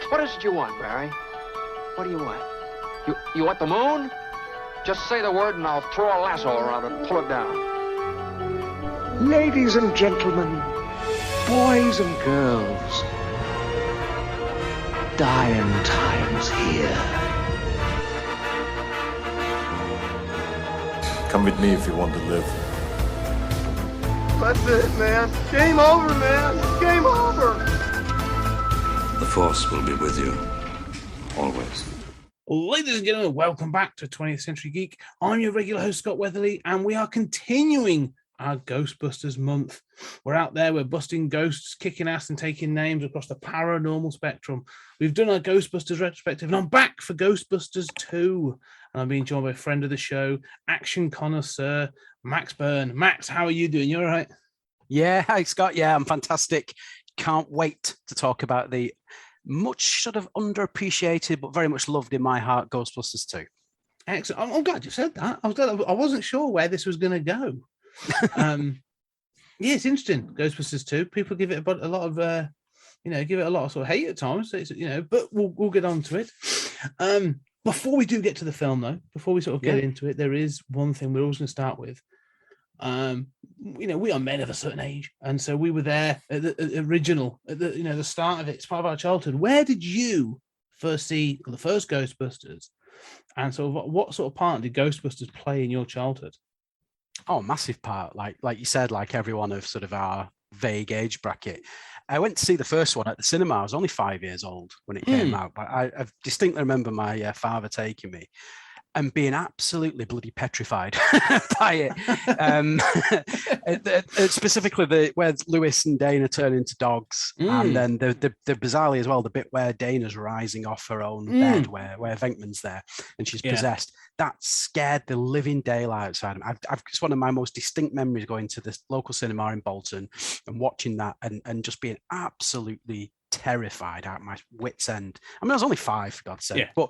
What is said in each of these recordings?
What is it you want, Barry? What do you want? You want the moon? Just say the word and I'll throw a lasso around it and pull it down. Ladies and gentlemen, boys and girls, dying times here. Come with me if you want to live. That's it, man. Game over, man. Game over. The Force will be with you, always. Ladies and gentlemen, welcome back to 20th Century Geek. I'm your regular host, Scott Weatherly, and we are continuing our Ghostbusters month. We're out there, we're busting ghosts, kicking ass and taking names across the paranormal spectrum. We've done our Ghostbusters retrospective, and I'm back for Ghostbusters 2. And I'm being joined by a friend of the show, action connoisseur, Max Byrne. Max, how are you doing? You all right? Yeah, hi, Scott. Yeah, I'm fantastic. Can't wait to talk about the much sort of underappreciated, but very much loved in my heart, Ghostbusters 2. Excellent. I'm glad you said that. I wasn't sure where this was going to go. Yeah, it's interesting. Ghostbusters 2. People give it a lot of, give it a lot of sort of hate at times. It's, but we'll get on to it. Before we do get to the film, though, before we sort of get into it, there is one thing we're always going to start with. We are men of a certain age, and so we were there at the original, at the start of it. It's part of our childhood. Where did you first see the first Ghostbusters, and sort of what sort of part did Ghostbusters play in your childhood? Oh, massive part. Like you said, like everyone of sort of our vague age bracket. I went to see the first one at the cinema. I was only 5 years old when it came out, but I distinctly remember my father taking me and being absolutely bloody petrified by it. Specifically where Lewis and Dana turn into dogs, and then the bizarrely as well, the bit where Dana's rising off her own bed, where Venkman's there and she's possessed. That scared the living daylight out of me. It's one of my most distinct memories going to this local cinema in Bolton and watching that and just being absolutely terrified out of my wits' end. I mean, I was only 5, for God's sake, but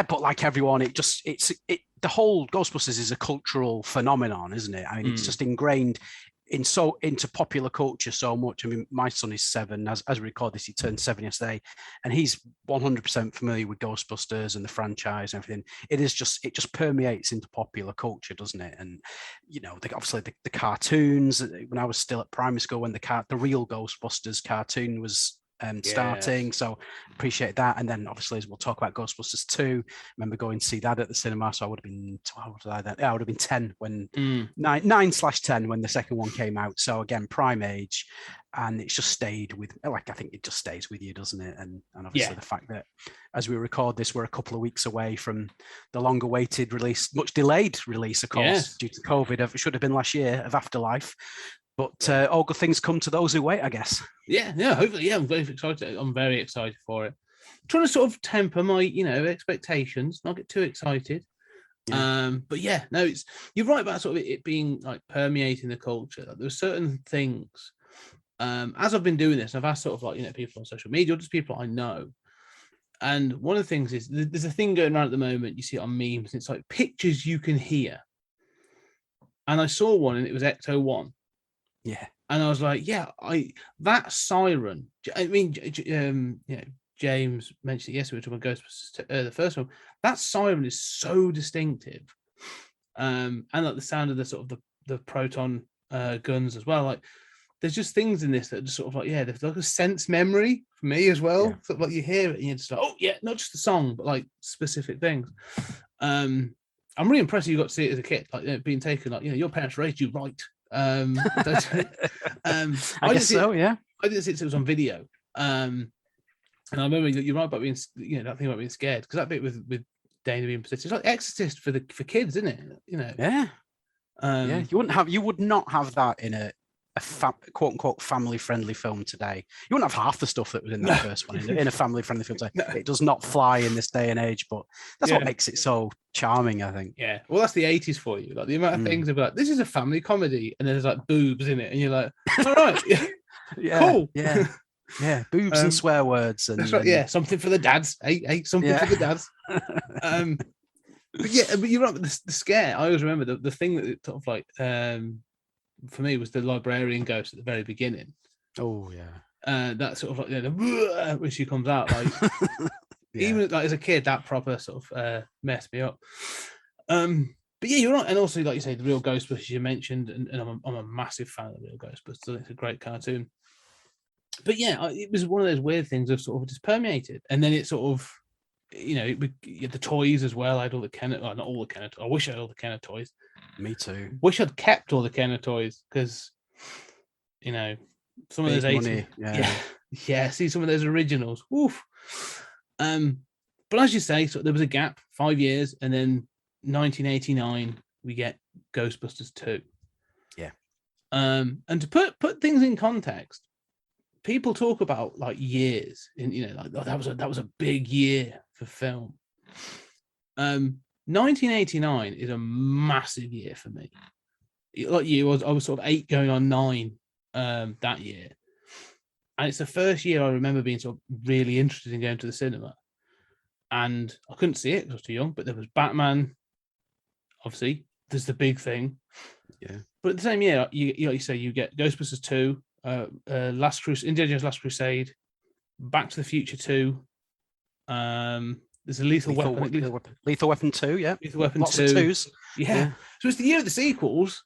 but like everyone, the whole Ghostbusters is a cultural phenomenon, isn't it? I mean, it's just ingrained into popular culture so much. I mean, my son is 7. As we record this, he turned 7 yesterday, and he's 100% familiar with Ghostbusters and the franchise and everything. It just permeates into popular culture, doesn't it? And obviously the cartoons. When I was still at primary school, when the real Ghostbusters cartoon was starting, so appreciate that. And then obviously, as we'll talk about Ghostbusters 2, I remember going to see that at the cinema, so I would have been 10 when 9/10 when the second one came out. So again, prime age, and it's just stayed with, I think it just stays with you, doesn't it? And obviously the fact that as we record this, we're a couple of weeks away from the long awaited release, much delayed release, of course, due to COVID. It should have been last year, of Afterlife. But all good things come to those who wait, I guess. Yeah, hopefully, I'm very excited. I'm very excited for it. I'm trying to sort of temper my, expectations, not get too excited. Yeah. But you're right about sort of it being like permeating the culture. Like, there are certain things. As I've been doing this, I've asked sort of like, people on social media, or just people I know. And one of the things is there's a thing going around at the moment. You see it on memes. And it's like pictures you can hear. And I saw one, and it was Ecto 1. Yeah, and I was like, that siren. I mean, James mentioned it yesterday. We were talking about Ghostbusters, the first one. That siren is so distinctive, and like the sound of the sort of the proton guns as well. Like, there's just things in this that are just sort of like, there's like a sense memory for me as well. Sort of like you hear it, and you're just like, not just the song, but like specific things. I'm really impressed you got to see it as a kid, like being taken. Like, your parents raised you right. I guess so. Yeah, I didn't see it. It was on video, and I remember you're right about being, that thing about being scared, because that bit with Dana being possessed, it's like Exorcist for kids, isn't it? You would not have that in a quote unquote family friendly film today. You wouldn't have half the stuff that was in that first one in a family friendly film today. It does not fly in this day and age, but that's what makes it so charming, I think. Yeah, well, that's the 80s for you. Like the amount of things of like, this is a family comedy, and there's like boobs in it, and you're like, all right, cool, boobs and swear words, and that's right. Something for the dads. Hey, something for the dads. But you're right. But the scare, I always remember the thing that sort of like for me was the librarian ghost at the very beginning. Oh yeah. That sort of like when she comes out, like even like as a kid, that proper sort of messed me up. But yeah, you're right, and also like you say, the Real Ghostbusters you mentioned, and I'm a massive fan of the Real Ghostbusters. It's a great cartoon. But yeah, it was one of those weird things of sort of just permeated, and then it sort of, the toys as well. I had all the Kenner, not all the Kenner. I wish I had all the Kenner toys. Me too. Wish I'd kept all the Kenner toys because, some of those 80s, yeah. See some of those originals. Oof. But as you say, so there was a gap, 5 years, and then 1989 we get Ghostbusters 2. Yeah. And to put things in context, people talk about like years, and like that was a big year for film. 1989 is a massive year for me. Like you, I was sort of 8 going on 9 that year, and it's the first year I remember being sort of really interested in going to the cinema. And I couldn't see it because I was too young, but there was Batman. Obviously, there's the big thing. Yeah. But at the same year, you say you get Ghostbusters 2, Indiana Jones Last Crusade, Back to the Future 2. There's a Lethal Weapon. Lethal Weapon 2, yeah. Lethal Weapon Lots 2. of twos. Yeah. So it's the year of the sequels.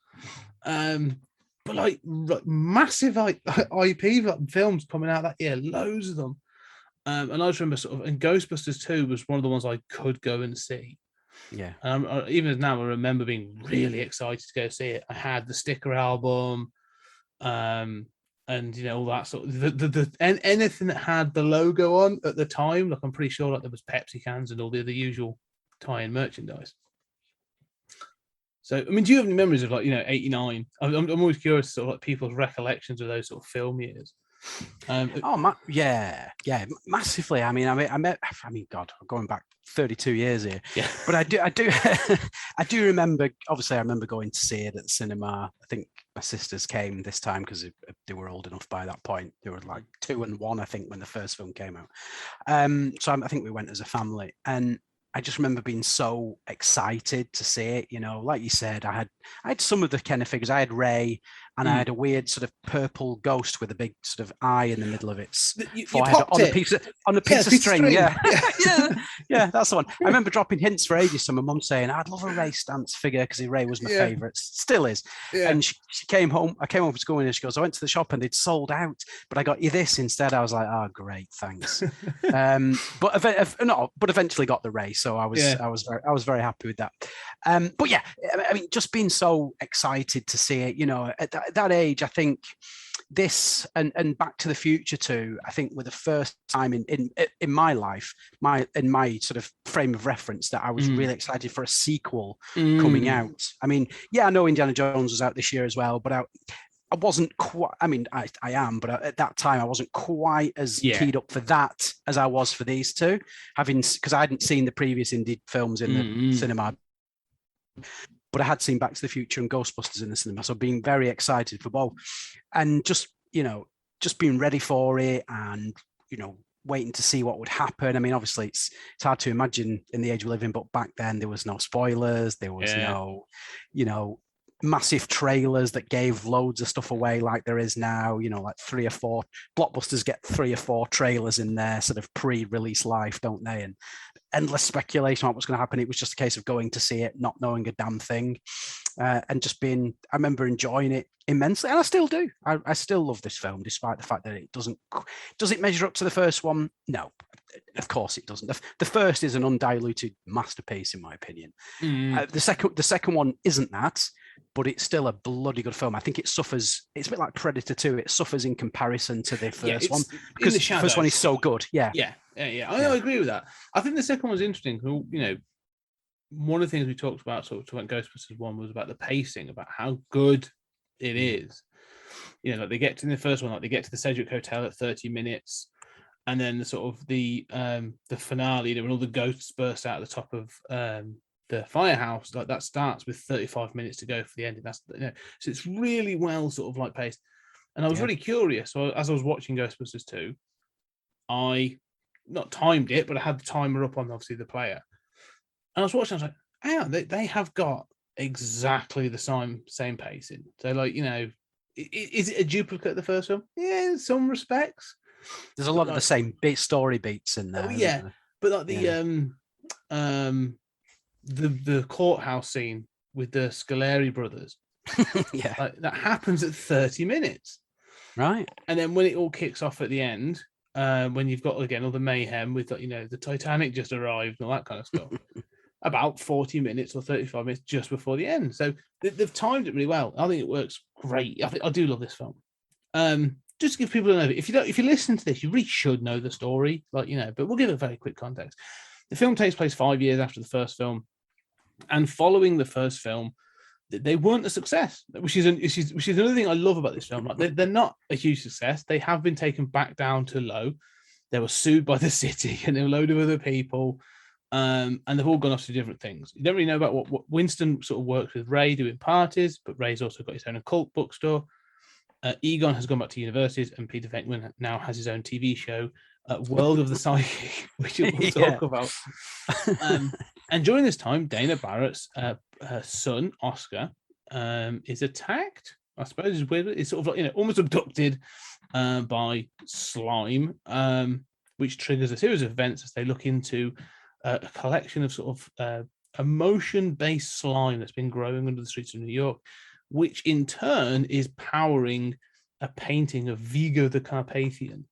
But like massive IP films coming out that year, loads of them. And I just remember sort of, and Ghostbusters 2 was one of the ones I could go and see. Yeah. Even now, I remember being really excited to go see it. I had the sticker album, and all that sort of and anything that had the logo on at the time. Like I'm pretty sure like there was Pepsi cans and all the usual tie-in merchandise. So I mean, do you have any memories of 89? I'm always curious sort of like people's recollections of those sort of film years. Yeah, massively. I mean, God, I'm going back 32 years here. Yeah. But I do I do remember. Obviously, I remember going to see it at the cinema. I think my sisters came this time because they were old enough by that point. They were like 2 and 1, I think, when the first film came out. So I think we went as a family, and I just remember being so excited to see it. Like you said, I had some of the Kenner figures. I had Ray, and I had a weird sort of purple ghost with a big sort of eye in the middle of its forehead on a piece of string. Yeah. Yeah, that's the one. I remember dropping hints for ages to my mum saying, I'd love a Ray Stantz figure because Ray was my favourite. Still is. Yeah. And she came home. I came home from school and she goes, I went to the shop and they'd sold out, but I got you this instead. I was like, oh, great, thanks. But eventually got the Ray. So I was very happy with that. But yeah, I mean, just being so excited to see it, at that age, I think this and Back to the Future 2, I think were the first time in my life, in my sort of frame of reference, that I was really excited for a sequel coming out. I mean, yeah, I know Indiana Jones was out this year as well, but I wasn't quite, I mean, I am, but at that time I wasn't quite as keyed up for that as I was for these two, because I hadn't seen the previous indie films in the cinema, but I had seen Back to the Future and Ghostbusters in the cinema, so being very excited for both, and just being ready for it, and waiting to see what would happen. I mean, obviously it's hard to imagine in the age we live in, but back then there was no spoilers, there was no, massive trailers that gave loads of stuff away like there is now. Like 3 or 4 blockbusters get 3 or 4 trailers in their sort of pre-release life, don't they? And endless speculation on what was going to happen. It was just a case of going to see it, not knowing a damn thing, and just I remember enjoying it immensely, and I still do. I still love this film, despite the fact that it doesn't. Does it measure up to the first one? No, of course it doesn't. The first is an undiluted masterpiece, in my opinion. The second one isn't that, but it's still a bloody good film. I think it suffers. It's a bit like Predator 2. It suffers in comparison to the first one because the first one is so good. Yeah. I agree with that. I think the second one was interesting. One of the things we talked about about Ghostbusters 1 was about the pacing, about how good it is. Like they get to the first one, like they get to the Sedgwick Hotel at 30 minutes, and then the sort of the finale, when all the ghosts burst out at the top of the firehouse, like that starts with 35 minutes to go for the ending. That's so it's really well sort of like paced. And I was really curious. So as I was watching Ghostbusters 2, I not timed it, but I had the timer up on obviously the player. And I was watching, I was like, hang on, they have got exactly the same pacing. So Is it a duplicate of the first film? Yeah, in some respects. There's a lot of the same story beats in there. Oh yeah, but like the courthouse scene with the Scoleri brothers, yeah, like, that happens at 30 minutes, right. and then when it all kicks off at the end, when you've got again all the mayhem with the Titanic just arrived and all that kind of stuff. About 40 minutes or 35 minutes just before the end. So they've timed it really well. I think it works great. I do love this film. Just to give people an overview. If you listen to this, you really should know the story, but we'll give it a very quick context. The film takes place 5 years after the first film, and following the first film, they weren't a success, which is another thing I love about this film. Like, they're not a huge success. They have been taken back down to low. They were sued by the city and a load of other people. And they've all gone off to different things. You don't really know about what Winston sort of works with Ray doing parties, but Ray's also got his own occult bookstore. Egon has gone back to universities, and Peter Venkman now has his own TV show, World of the Psychic, which we'll talk about. And during this time, Dana Barrett's her son, Oscar, is attacked. I suppose it's sort of like, almost abducted by slime, which triggers a series of events as they look into a collection of sort of emotion-based slime that's been growing under the streets of New York, which in turn is powering a painting of Vigo the Carpathian.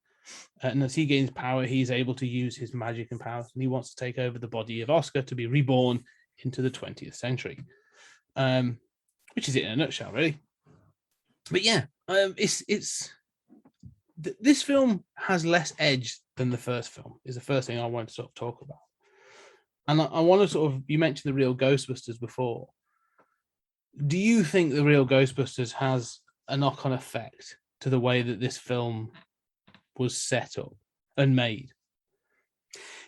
And as he gains power, he's able to use his magic and powers, and he wants to take over the body of Oscar to be reborn into the 20th century, which is it in a nutshell, really. But yeah, this film has less edge than the first film, is the first thing I want to sort of talk about. And I want to sort of, you mentioned the real Ghostbusters before. Do you think the real Ghostbusters has a knock-on effect to the way that this film was set up and made?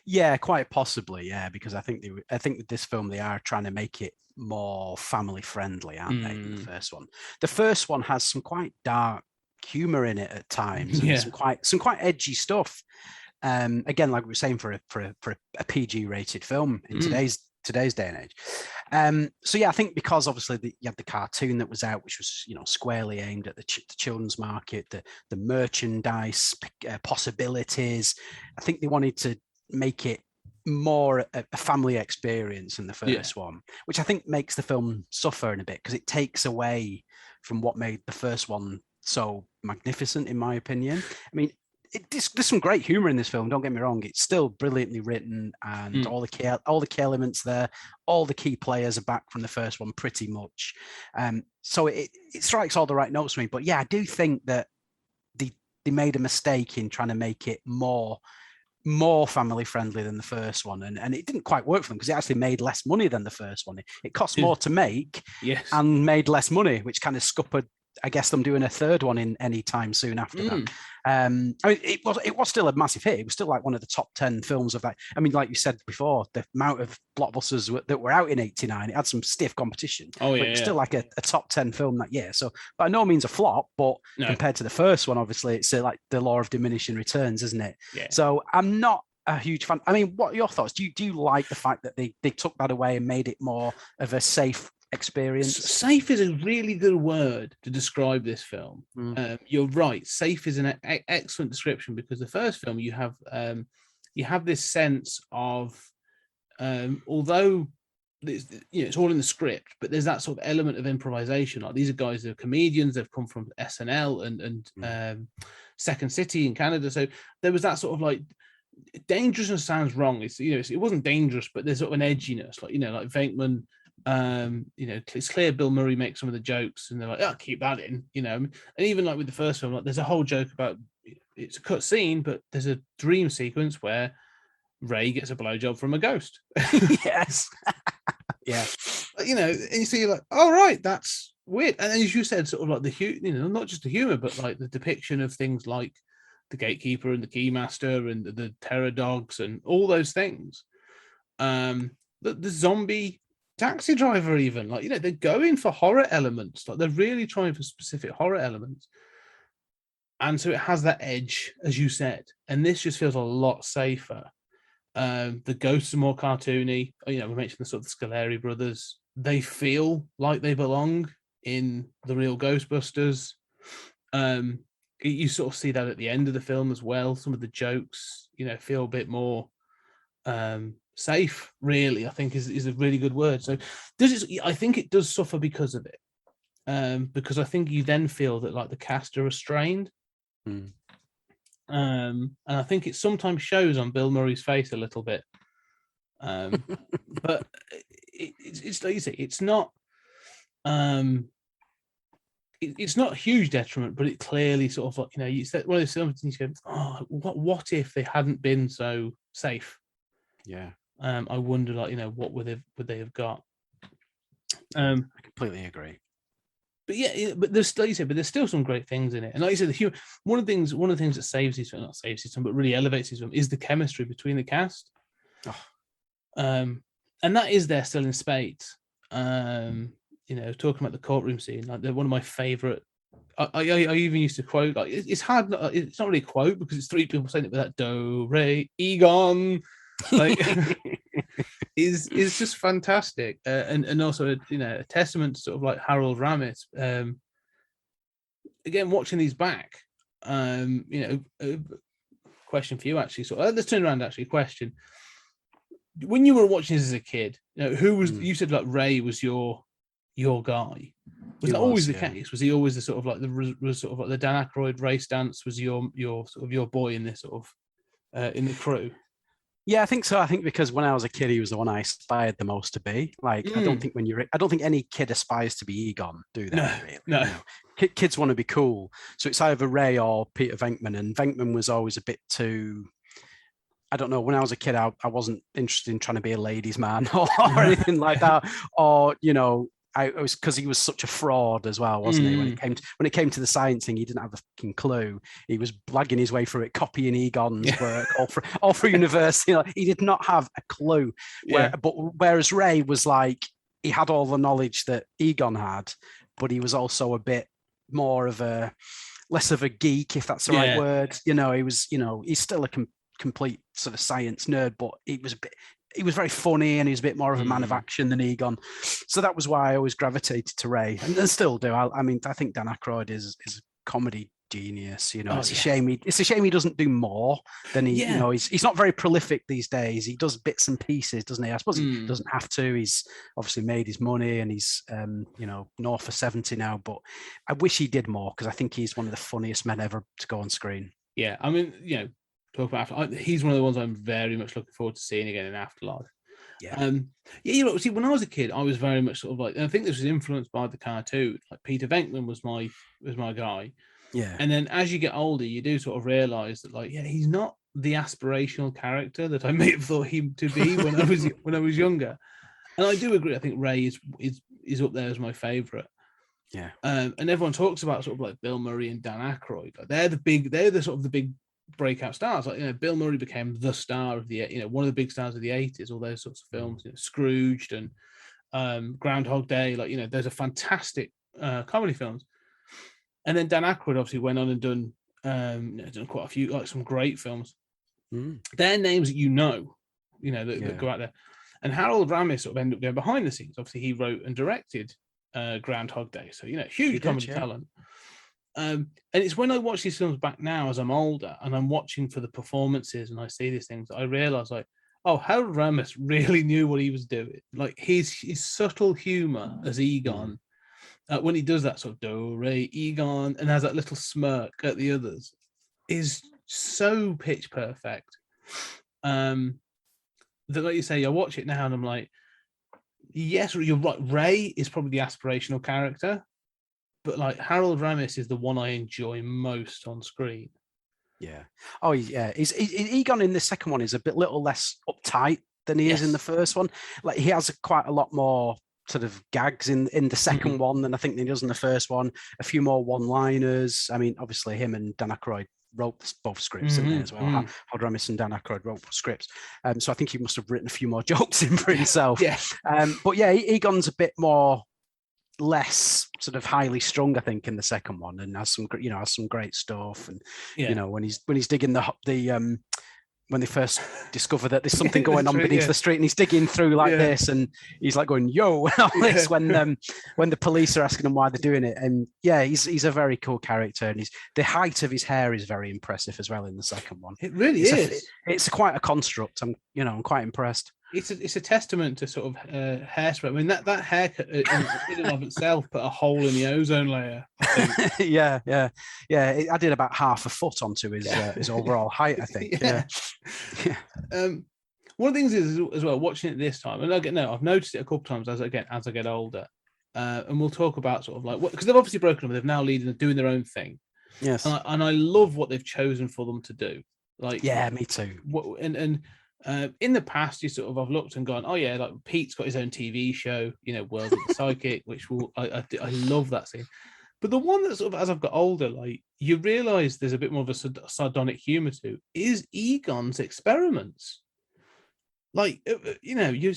Yeah, quite possibly. Yeah, because I think with this film they are trying to make it more family friendly, aren't they? Than the first one. The first one has some quite dark humor in it at times, and some quite edgy stuff. Again, like we were saying, for a PG rated film in today's day and age. So yeah, I think because obviously you had the cartoon that was out, which was squarely aimed at the children's market, the merchandise possibilities. I think they wanted to make it more a family experience than the first one, which I think makes the film suffer in a bit because it takes away from what made the first one so magnificent, in my opinion. I mean, there's some great humor in this film. Don't get me wrong; it's still brilliantly written, and all the key elements there. All the key players are back from the first one, pretty much. So it strikes all the right notes for me. But yeah, I do think that they made a mistake in trying to make it more family friendly than the first one, and it didn't quite work for them because it actually made less money than the first one. It cost more to make, and made less money, which kind of scuppered, I guess, them doing a third one in any time soon after that. I mean, it was still a massive hit. It was still like one of the top 10 films of that. I mean, like you said before, the amount of blockbusters that were out in '89, it had some stiff competition. But it was still like a top 10 film that year. So by no means a flop, but compared to the first one, obviously, it's like the law of diminishing returns, isn't it? Yeah. So I'm not a huge fan. I mean, what are your thoughts? Do you like the fact that they took that away and made it more of a safe experience? Safe is a really good word to describe this film. You're right. Safe is an excellent description, because the first film you have this sense of, although it's all in the script, but there's that sort of element of improvisation. Like, these are guys that are comedians. They've come from SNL and Second City in Canada. So there was that sort of like, dangerousness sounds wrong. It wasn't dangerous, but there's sort of an edginess, like Venkman. It's clear Bill Murray makes some of the jokes, and they're like, keep that in, and even like with the first film, like, there's a whole joke about, it's a cut scene, but there's a dream sequence where Ray gets a blowjob from a ghost. Yes. Yeah. And you see, like, all right, that's weird. And as you said, sort of like not just the humor, but like the depiction of things like the gatekeeper and the keymaster and the terror dogs and all those things. The zombie taxi driver, even, like, they're going for horror elements. Like, they're really trying for specific horror elements, and so it has that edge, as you said, and this just feels a lot safer. The ghosts are more cartoony. We mentioned the sort of Scoleri brothers. They feel like they belong in the real Ghostbusters. You sort of see that at the end of the film as well. Some of the jokes, feel a bit more safe. Really, I think is a really good word. So I think it does suffer because of it, because I think you then feel that like the cast are restrained. And I think it sometimes shows on Bill Murray's face a little bit. But it's like you say, it's not it's not a huge detriment, but it clearly sort of like, you said one of those films and you go, oh, what if they hadn't been so safe? Yeah. I wonder, like, what would they have got? I completely agree. But yeah, but there's, like you said, but there's still some great things in it. And like you said, the humor, one of the things that saves these films, not saves these films, but really elevates these films, is the chemistry between the cast. And that is there still in spades. Talking about the courtroom scene, like they're one of my favorite. I even used to quote, like, it's hard. It's not really a quote because it's three people saying it with that do re egon, like is just fantastic, and also a testament to sort of like Harold Ramis. Again, watching these back, question for you actually. So let's turn around. Actually, question: when you were watching this as a kid, who was you said like Ray was your guy? Was that always the case? Was he always the sort of like the Dan Aykroyd Ray Stantz was your sort of your boy in this sort of in the crew? Yeah, I think so. I think because when I was a kid, he was the one I aspired the most to be. Like, I don't think any kid aspires to be Egon, do they? No, really? no. Kids want to be cool. So it's either Ray or Peter Venkman. And Venkman was always a bit too, I don't know. When I was a kid, I wasn't interested in trying to be a ladies' man or anything like that. Or, it was because he was such a fraud as well, wasn't he? When it came to the science thing, he didn't have a fucking clue. He was blagging his way through it, copying Egon's work all through university. He did not have a clue. Whereas Ray was like, he had all the knowledge that Egon had, but he was also a bit more of less of a geek, if that's the right word. He was, he's still a complete sort of science nerd, but he was very funny and he was a bit more of a man of action than Egon. So that was why I always gravitated to Ray, and still do. I think Dan Aykroyd is a comedy genius. It's a shame he doesn't do more than he. He's not very prolific these days. He does bits and pieces, doesn't he? I suppose he doesn't have to. He's obviously made his money and he's north of 70 now. But I wish he did more because I think he's one of the funniest men ever to go on screen. Yeah, I mean, talk about he's one of the ones I'm very much looking forward to seeing again in Afterlife. See, when I was a kid, I was very much sort of like, and I think this was influenced by the cartoon. Like Peter Venkman was my guy. Yeah. And then as you get older, you do sort of realize that, like, he's not the aspirational character that I may have thought him to be when I was younger. And I do agree. I think Ray is up there as my favorite. Yeah. And everyone talks about sort of like Bill Murray and Dan Aykroyd. Like they're the sort of the big breakout stars. Like, Bill Murray became the star of the, one of the big stars of the 80s, all those sorts of films, Scrooged and Groundhog Day. Like, those are fantastic comedy films. And then Dan Aykroyd obviously went on and done quite a few, like some great films. They're names that that go out there. And Harold Ramis sort of ended up going behind the scenes. Obviously, he wrote and directed Groundhog Day, so huge comedy talent. And it's when I watch these films back now as I'm older and I'm watching for the performances and I see these things, I realize, like, oh, Harold Ramis really knew what he was doing. Like his subtle humor as Egon, when he does that sort of do re Egon and has that little smirk at the others, is so pitch perfect. That, like you say, I watch it now and I'm like, yes, you're right. Ray is probably the aspirational character, but like Harold Ramis is the one I enjoy most on screen. Yeah. Oh, yeah. Egon in the second one is a little less uptight than he is in the first one. Like he has quite a lot more sort of gags in the second one than I think he does in the first one. A few more one-liners. I mean, obviously him and Dan Aykroyd wrote both scripts in there as well. Harold Ramis and Dan Aykroyd wrote scripts. So I think he must have written a few more jokes in for himself. But yeah, Egon's a bit less sort of highly strung, I think, in the second one, and has some great stuff. And when he's digging the when they first discover that there's something going on beneath yeah. the street, and he's digging through like Yeah. this, and he's like going, yo, and all this when the police are asking him why they're doing it. And yeah, he's a very cool character, and the height of his hair is very impressive as well in the second one. It really is. It's quite a construct. I'm quite impressed. It's a testament to sort of hairspray. I mean, that haircut in and of itself put a hole in the ozone layer. I think. yeah. It added about half a foot onto his overall height, I think. Yeah. One of the things is as well watching it this time, and I've noticed it a couple times as I get older, and we'll talk about sort of like because they've obviously broken up, they've now doing their own thing. Yes, and I love what they've chosen for them to do. Like, yeah, me too. In the past, you sort of I've looked and gone, oh yeah, like Pete's got his own TV show, World of the Psychic, which I love that scene. But the one that sort of as I've got older, like you realise there's a bit more of a sardonic humour to is Egon's experiments. Like you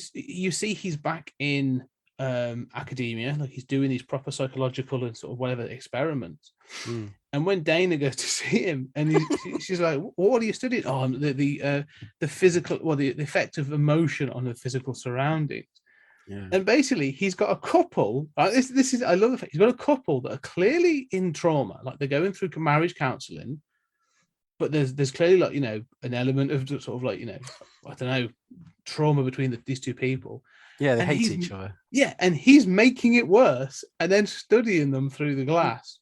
see he's back in academia, like he's doing these proper psychological and sort of whatever experiments. And when Dana goes to see him, and she's like, "What are you studying?" Oh, the physical, the effect of emotion on the physical surroundings. Yeah. And basically, he's got a couple. This is I love the fact he's got a couple that are clearly in trauma, like they're going through marriage counselling, but there's clearly like an element of sort of like I don't know, trauma between these two people. Yeah, they hate each other. Yeah, and he's making it worse, and then studying them through the glass.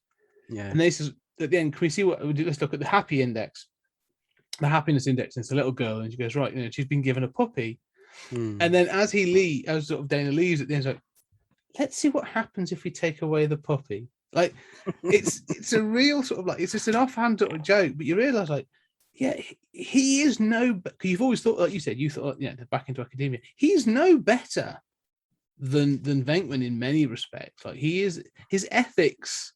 Yeah, and this is at the end. Can we see let's look at the happiness index. The happiness index. And it's a little girl, and she goes, right, she's been given a puppy. And then as sort of Dana leaves at the end, it's like, let's see what happens if we take away the puppy. Like, it's a real sort of like it's just an offhand sort of joke, but you realise like, yeah, he is because you've always thought, like you said, back into academia, he's no better than Venkman in many respects. Like his ethics.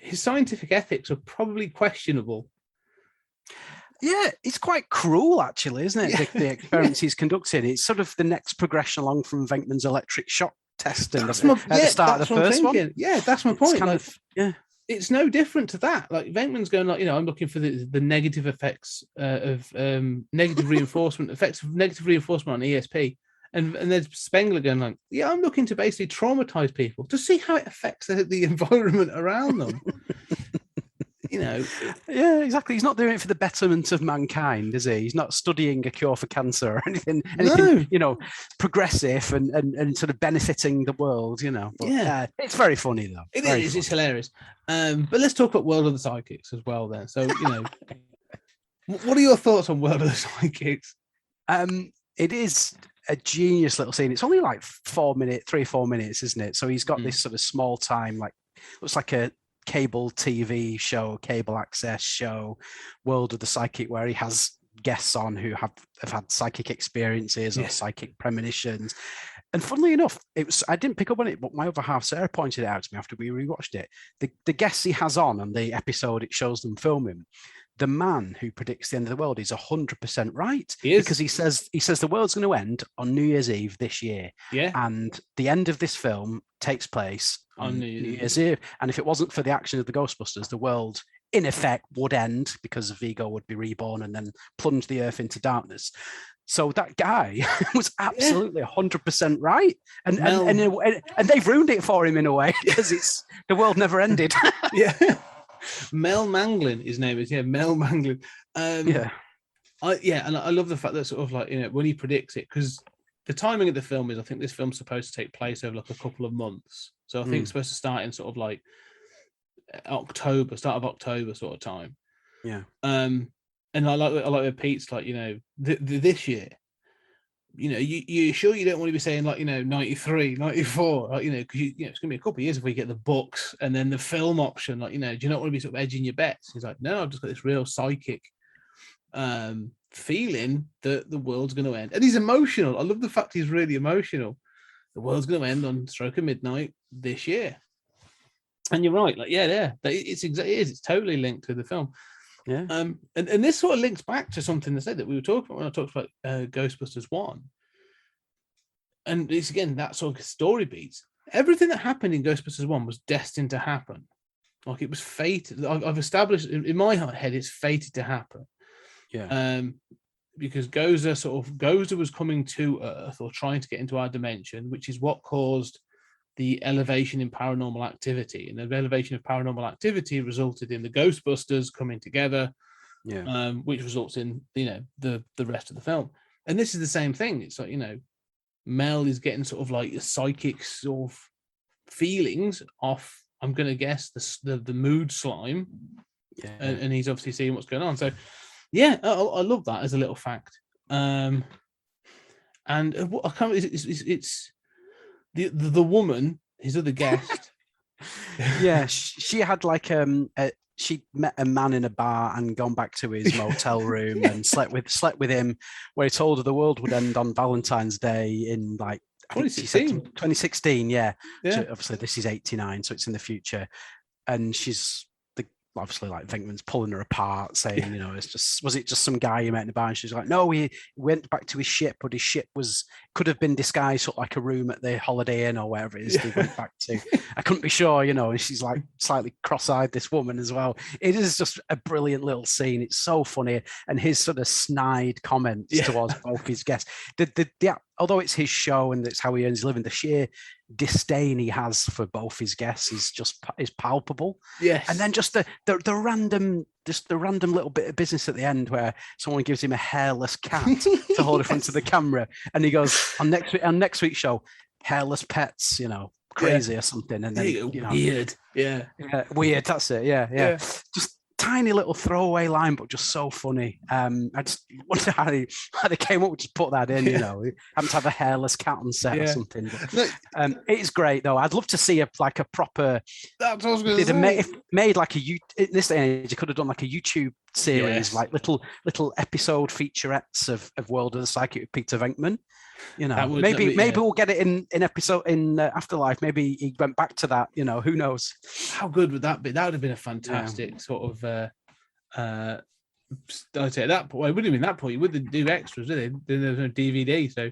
His scientific ethics are probably questionable. Yeah, it's quite cruel, actually, isn't it? Yeah. The experiments he's conducting. It's sort of the next progression along from Venkman's electric shock testing at the start of the first one. Yeah, that's my point. It's no different to that. Like Venkman's going like, I'm looking for the negative effects of negative reinforcement, effects of negative reinforcement on ESP. And there's Spengler going like, yeah, I'm looking to basically traumatize people to see how it affects the environment around them. Yeah, exactly. He's not doing it for the betterment of mankind, is he? He's not studying a cure for cancer or anything progressive and sort of benefiting the world, But, yeah, it's very funny though. It is. It's hilarious. But let's talk about World of the Psychics as well then. So, what are your thoughts on World of the Psychics? It is a genius little scene. It's only like 4 minutes, isn't it? So he's got this sort of small time, like looks like a cable TV show, cable access show, World of the Psychic, where he has guests on who have had psychic experiences or psychic premonitions. And funnily enough, I didn't pick up on it, but my other half, Sarah, pointed it out to me after we rewatched it. The guests he has on the episode, it shows them filming. The man who predicts the end of the world is 100% right. He is. Because he says the world's going to end on New Year's Eve this year. Yeah. And the end of this film takes place on New Year's Eve. And if it wasn't for the action of the Ghostbusters, the world in effect would end because Vigo would be reborn and then plunge the earth into darkness. So that guy was absolutely 100% right. And they've ruined it for him in a way because the world never ended. Yeah. Mel Manglin, his name is Mel Manglin. And I love the fact that sort of like when he predicts it, because the timing of the film is, I think this film's supposed to take place over like a couple of months, so I think it's supposed to start in sort of like start of October sort of time. Yeah. And I like where Pete's like this year. You sure you don't want to be saying like 93, 94, like because it's gonna be a couple of years if we get the books and then the film option, like do you not want to be sort of edging your bets? He's like, no, I've just got this real psychic feeling that the world's going to end, and he's emotional. I love the fact he's really emotional. The world's going to end on stroke of midnight this year, and you're right. Like it's totally linked to the film. Yeah. And this sort of links back to something they said that we were talking about when I talked about Ghostbusters 1. And it's again that sort of story beats. Everything that happened in Ghostbusters 1 was destined to happen. Like it was fated. I've established in my head it's fated to happen. Yeah. Because Gozer was coming to Earth or trying to get into our dimension, which is what caused the elevation in paranormal activity. And the elevation of paranormal activity resulted in the Ghostbusters coming together, which results in, the rest of the film. And this is the same thing. It's like, Mel is getting sort of like psychic sort of feelings off, I'm going to guess, the mood slime. Yeah. And he's obviously seeing what's going on. So, yeah, I love that as a little fact. And I can't. It's the woman, his other guest. Yeah, she had like she met a man in a bar and gone back to his motel room and slept with him, where he told her the world would end on Valentine's Day in like 2016. 2016, yeah. Yeah. So obviously this is 89, so it's in the future, and she's obviously like Venkman's pulling her apart, saying, was it just some guy you met in the bar? And she's like, no, he went back to his ship, but his ship could have been disguised sort of like a room at the Holiday Inn or wherever it is they went back to. I couldn't be sure, and she's like slightly cross-eyed, this woman as well. It is just a brilliant little scene. It's so funny, and his sort of snide comments towards both his guests. Although it's his show and it's how he earns his living, the sheer disdain he has for both his guests is palpable. Yes. And then just the random little bit of business at the end where someone gives him a hairless cat to hold in front of the camera, and he goes on next week's show, hairless pets, crazy or something, and then weird, weird. That's it. Yeah. Just tiny little throwaway line, but just so funny. I just wonder how they came up with just put that in. Having to have a hairless cat on set or something. But, it's great though. I'd love to see a proper. That's what I was going to say. Made like in this day and age, you could have done like a YouTube series, like little episode featurettes of World of the Psychic with Peter Venkman. Maybe we'll get it in episode in Afterlife. Maybe he went back to that. Who knows? How good would that be? That would have been a fantastic sort of. I'd say at that point, it wouldn't have been that point. You wouldn't do extras, did they? Then there's no DVD, so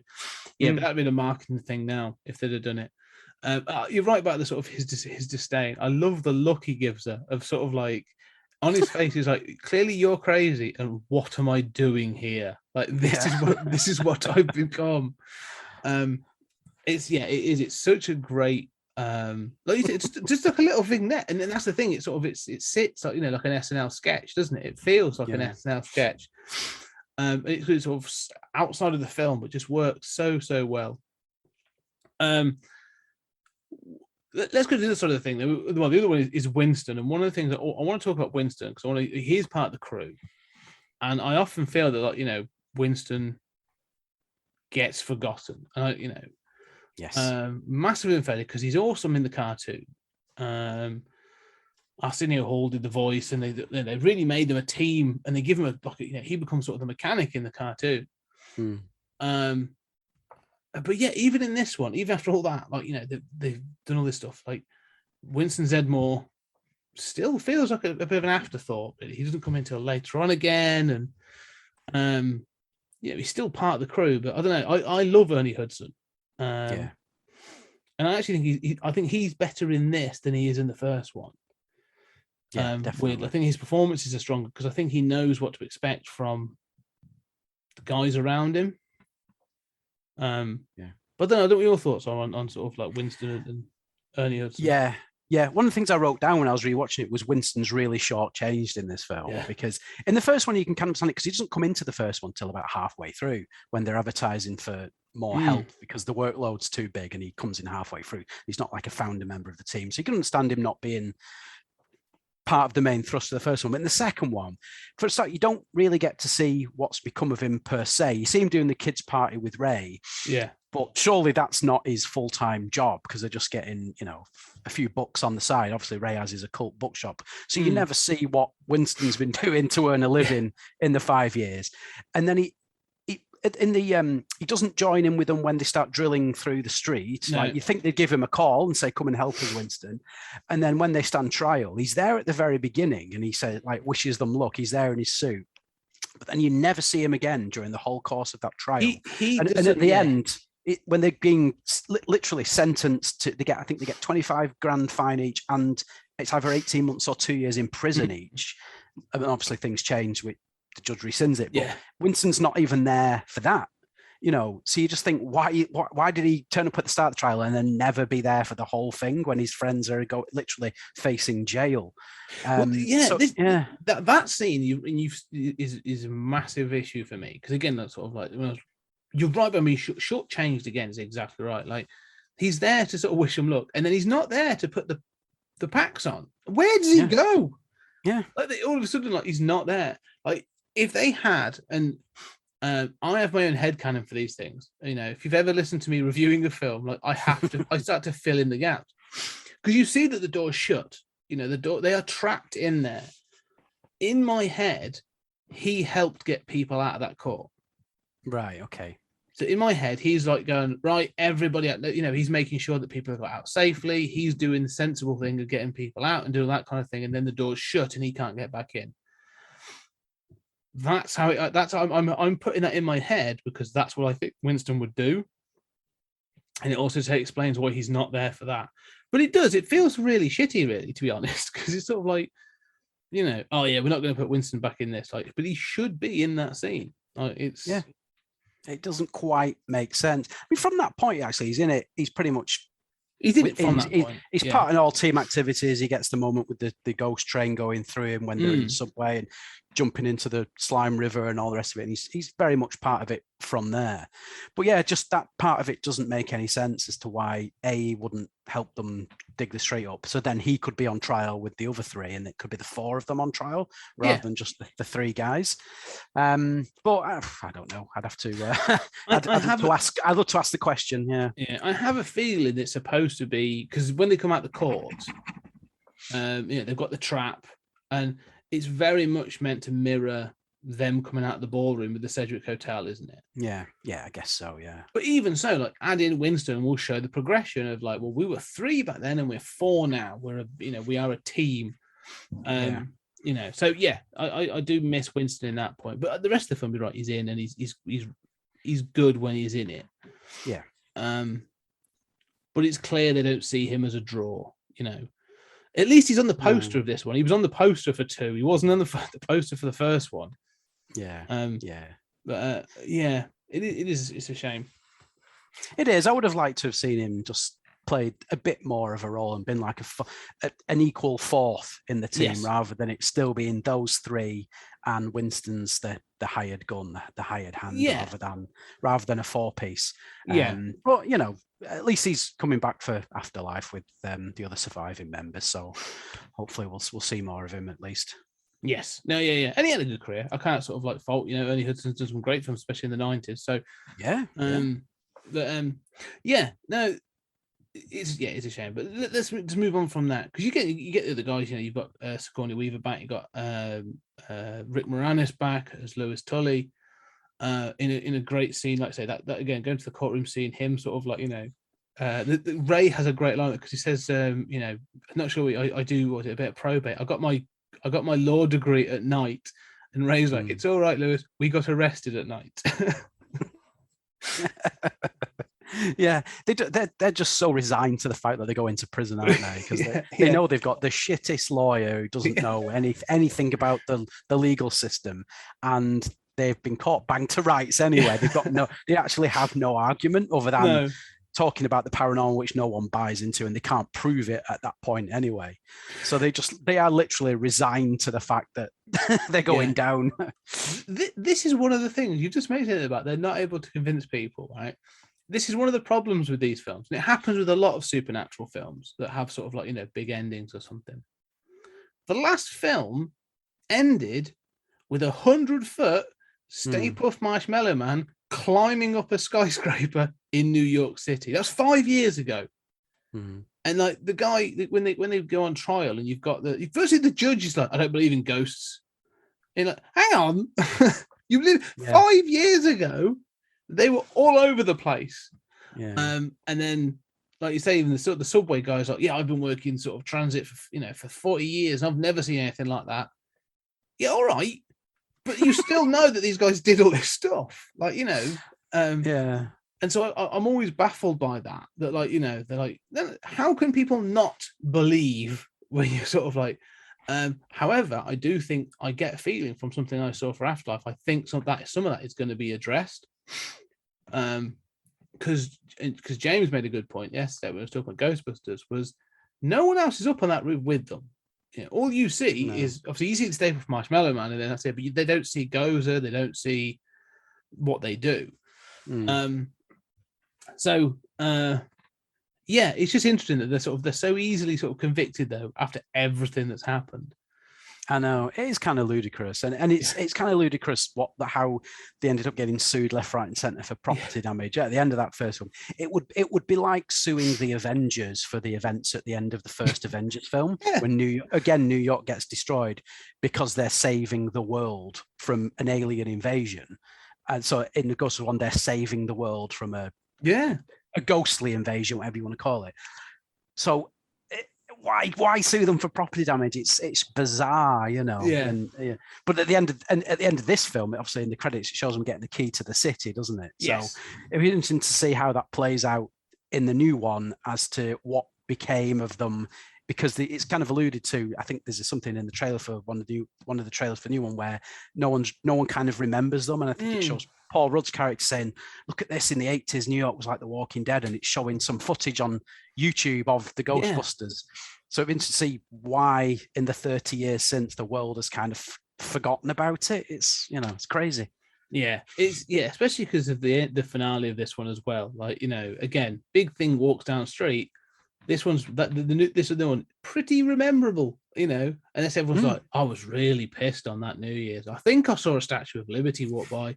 but that'd been a marketing thing now if they'd have done it. You're right about the sort of his disdain. I love the look he gives her of sort of like. On his face, he's like, clearly you're crazy, and what am I doing here? Like this is what I've become. It's such a great like you said, it's just like a little vignette, and then that's the thing. It sits like like an SNL sketch, doesn't it? It feels like an SNL sketch. It's sort of outside of the film, but just works so well. Let's go to this sort of thing. The other one is Winston, and one of the things that I want to talk about Winston because he's part of the crew, and I often feel that Winston gets forgotten. Yes, massively unfairly because he's awesome in the cartoon. Arsenio Hall did the voice, and they really made them a team, and they give him he becomes sort of the mechanic in the cartoon. But yeah, even in this one, even after all that, they've done all this stuff. Like Winston Zedmore still feels like a bit of an afterthought. Really. He doesn't come in until later on again, and he's still part of the crew. But I don't know. I love Ernie Hudson. And I actually think he's better in this than he is in the first one. Yeah, definitely. I think his performances are stronger because I think he knows what to expect from the guys around him. But then I don't know what your thoughts are on sort of like Winston and Ernie Hudson. Yeah. One of the things I wrote down when I was rewatching it was Winston's really short-changed in this film because in the first one you can kind of understand it because he doesn't come into the first one till about halfway through when they're advertising for more help because the workload's too big and he comes in halfway through. He's not like a founder member of the team, so you can understand him not being part of the main thrust of the first one. But in the second one, for a start, you don't really get to see what's become of him per se. You see him doing the kids' party with Ray. Yeah. But surely that's not his full-time job because they're just getting, a few books on the side. Obviously, Ray has his occult bookshop. So you never see what Winston's been doing to earn a living in the 5 years. And then he doesn't join in with them when they start drilling through the street. No. Like you think they'd give him a call and say, come and help us, Winston. And then when they stand trial, he's there at the very beginning and he says, like, wishes them luck. He's there in his suit. But then you never see him again during the whole course of that trial. And at the end, when they're being literally sentenced to, I think they get 25 grand fine each, and it's either 18 months or 2 years in prison each. And obviously things change with the judge rescinds it. But Yeah. Winston's not even there for that. So you just think, why did he turn up at the start of the trial and then never be there for the whole thing when his friends are literally facing jail? That scene is a massive issue for me, because again, that's sort of like, you're right, but I mean, shortchanged again is exactly right. Like, he's there to sort of wish him luck, and then he's not there to put the packs on. Where does he go? Yeah, like all of a sudden, like, he's not there. Like, if they had, and I have my own headcanon for these things. If you've ever listened to me reviewing a film, like, I start to fill in the gaps, because you see that the door's shut. The door, they are trapped in there. In my head, he helped get people out of that court. Right. Okay. So in my head, he's like going, right, everybody, he's making sure that people have got out safely. He's doing the sensible thing of getting people out and doing that kind of thing. And then the door's shut and he can't get back in. That's how I'm putting that in my head, because that's what I think Winston would do. And it also explains why he's not there for that. But it feels really shitty, really, to be honest, because it's sort of like, oh yeah, we're not going to put Winston back in this, like, but he should be in that scene. It doesn't quite make sense. I mean, from that point, actually, he's in it. He's pretty much. He's in it from that point. He's part in all team activities. He gets the moment with the ghost train going through him when they're in the subway and jumping into the slime river and all the rest of it. And he's very much part of it from there. But yeah, just that part of it doesn't make any sense as to why he wouldn't help them dig the straight up. So then he could be on trial with the other three, and it could be the four of them on trial rather than just the three guys. But I don't know. I'd have to. I'd love to ask the question. Yeah. Yeah, I have a feeling it's supposed to be, because when they come out the court, they've got the trap, and it's very much meant to mirror them coming out of the ballroom with the Sedgwick Hotel, isn't it? Yeah, I guess so, yeah. But even so, like, add in Winston, will show the progression of, like, well, we were 3 back then and we're 4 now. We are a team. So yeah, I do miss Winston in that point. But the rest of the film, you're right, he's in, and he's good when he's in it. Yeah. But it's clear they don't see him as a draw, At least he's on the poster of this one. He was on the poster for 2. He wasn't on the poster for the first one. Yeah. But it's a shame. It is. I would have liked to have seen him just played a bit more of a role and been like an equal fourth in the team, rather than it still being those 3 and Winston's the hired gun, the hired hand, rather than a 4-piece. But at least he's coming back for Afterlife with the other surviving members, so hopefully we'll see more of him at least. Yes. No, yeah. And he had a good career. I can't sort of like fault, Ernie Hudson's done some great films, especially in the 90s. So it's a shame. But let's move on from that, because you get the other guys. You've got Sigourney Weaver back. You got Rick Moranis back as Lewis Tully, in a great scene. Like I say, that again, going to the courtroom scene, him sort of like Ray has a great line, because he says, I'm not sure I do a bit of probate. I got my law degree at night, and Ray's like, it's all right, Lewis, we got arrested at night. Yeah, they're just so resigned to the fact that they go into prison, aren't they? Because they know they've got the shittest lawyer who doesn't know anything about the legal system, and they've been caught bang to rights anyway. They actually have no argument other than talking about the paranormal, which no one buys into, and they can't prove it at that point anyway. So they are literally resigned to the fact that they're going down. This is one of the things you've just mentioned about. They're not able to convince people, right? This is one of the problems with these films. And it happens with a lot of supernatural films that have sort of like, big endings or something. The last film ended with 100-foot Stay Puft Marshmallow Man climbing up a skyscraper in New York City. That's 5 years ago. And like the guy, when they go on trial, and you've got firstly the judge is like, I don't believe in ghosts. And like, hang on, you believe 5 years ago they were all over the place. And then, like you say, even the subway guys like, I've been working sort of transit for 40 years. And I've never seen anything like that. Yeah, all right. But you still know that these guys did all this stuff, And so I'm always baffled by that. That they're like, how can people not believe when you're sort of like, However, I do think I get a feeling from something I saw for Afterlife. I think some of that is going to be addressed. Because James made a good point yesterday when we were talking about Ghostbusters, was no one else is up on that roof with them. All you see is obviously you see the staple for Marshmallow Man, and then that's it. But they don't see Gozer, they don't see what they do. Yeah, it's just interesting that they're so easily sort of convicted though after everything that's happened. I know it is kind of ludicrous, and it's kind of ludicrous how they ended up getting sued left, right, and centre for property damage at the end of that first one. It would be like suing the Avengers for the events at the end of the first Avengers film when New York gets destroyed because they're saving the world from an alien invasion, and so in the Ghost one they're saving the world from a ghostly invasion, whatever you want to call it. So. Why sue them for property damage? It's bizarre, you know. Yeah. But at the end of this film, obviously in the credits, it shows them getting the key to the city, doesn't it? Yes. So it'd be interesting to see how that plays out in the new one as to what became of them, because it's kind of alluded to. I think there's something in the trailer for one of the trailers for the new one where no one kind of remembers them, and I think it shows Paul Rudd's character saying, "Look at this, in the 80s, New York was like The Walking Dead," and it's showing some footage on YouTube of the Ghostbusters. So it'd be interesting to see why in the 30 years since the world has kind of forgotten about it. It's it's crazy. Yeah, especially because of the finale of this one as well. Like, again, big thing walks down the street. This one's this is the one pretty memorable, unless everyone's like, I was really pissed on that New Year's. I think I saw a Statue of Liberty walk by.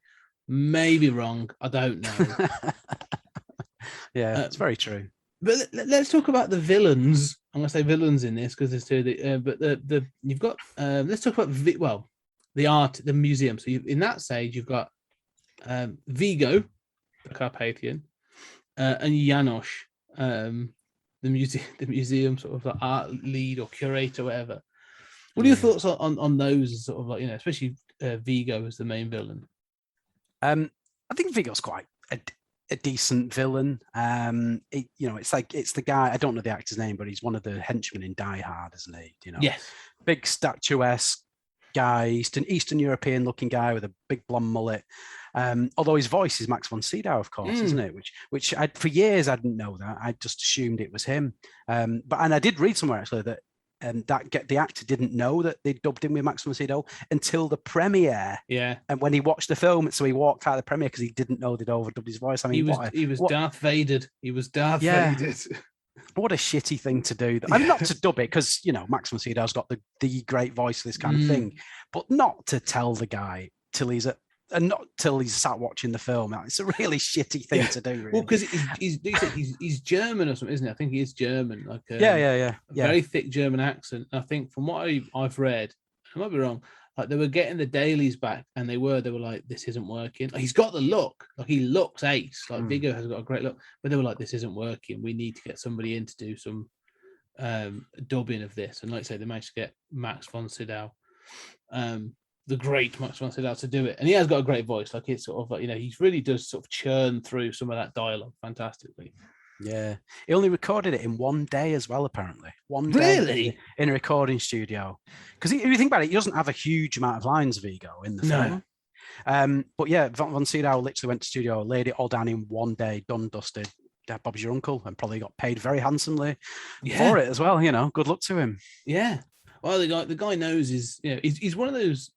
Maybe wrong. I don't know. Yeah, it's very true. But let's talk about the villains. I'm going to say villains in this because there's two. But you've got. Let's talk about the museum. So in that stage, you've got Vigo, the Carpathian, and Janosch, the museum sort of the art lead or curator, whatever. What are your thoughts on those? Sort of like especially Vigo as the main villain. I think Vigo's quite a decent villain. It's the guy, I don't know the actor's name, but he's one of the henchmen in Die Hard, isn't he? Yes. Big statuesque guy, Eastern European looking guy with a big blonde mullet. Although his voice is Max von Sydow, of course, isn't it? Which for years I didn't know that. I just assumed it was him. And I did read somewhere actually that the actor didn't know that they dubbed him with Max von Sydow until the premiere. Yeah. And when he watched the film, so he walked out of the premiere because he didn't know they'd overdubbed his voice. I mean, he was Darth Vader. He was Darth Vader. What a shitty thing to do. I mean, not to dub it because Max von Sydow's got the great voice for this kind of thing, but not to tell the guy till he's sat watching the film. It's a really shitty thing to do. Really. Well, because he's German or something, isn't he? I think he is German. Like very thick German accent. I think from what I've read, I might be wrong. Like they were getting the dailies back, and they were like, "This isn't working." Like, he's got the look. Like he looks ace. Like Vigo has got a great look, but they were like, "This isn't working. We need to get somebody in to do some dubbing of this." And like I say, they managed to get Max von Sydow. The great Max von Sydow to do it, and he has got a great voice. Like it's sort of like he really does sort of churn through some of that dialogue fantastically. Yeah, he only recorded it in one day as well. Apparently, one day really in a recording studio. Because if you think about it, he doesn't have a huge amount of lines, Vigo, in the film. But yeah, von Sydow literally went to studio, laid it all down in one day, done, dusted. Bob's your uncle, and probably got paid very handsomely for it as well. Good luck to him. Yeah. Well, the guy knows he's one of those.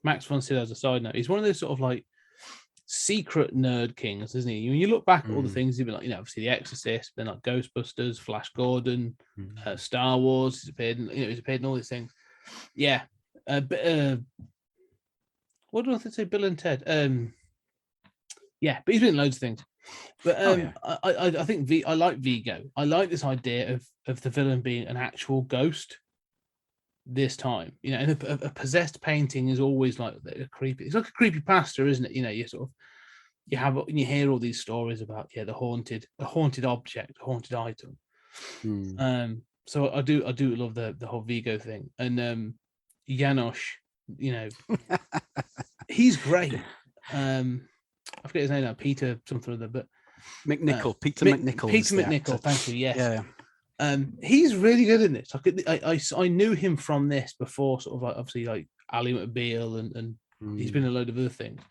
Max von Sydow as a side note, he's one of those sort of like secret nerd kings, isn't he? When you look back at all the things he's been like, obviously The Exorcist, then like Ghostbusters, Flash Gordon, Star Wars. He's appeared in all these things. Yeah. What do I have to say? Bill and Ted. Yeah, but he's been in loads of things. But I think I like Vigo. I like this idea of the villain being an actual ghost. This time, and a possessed painting is always like a creepy. It's like a creepy pasta, isn't it? You hear all these stories about the haunted object, a haunted item. So I do love the whole Vigo thing, and Janosch, he's great. I forget his name now, Peter something or other, but McNichol, Peter McNichol. Peter McNichol, thank you. Yes. Yeah. He's really good in this. I knew him from this before, sort of like obviously like Ally McBeal, and he's been in a load of other things.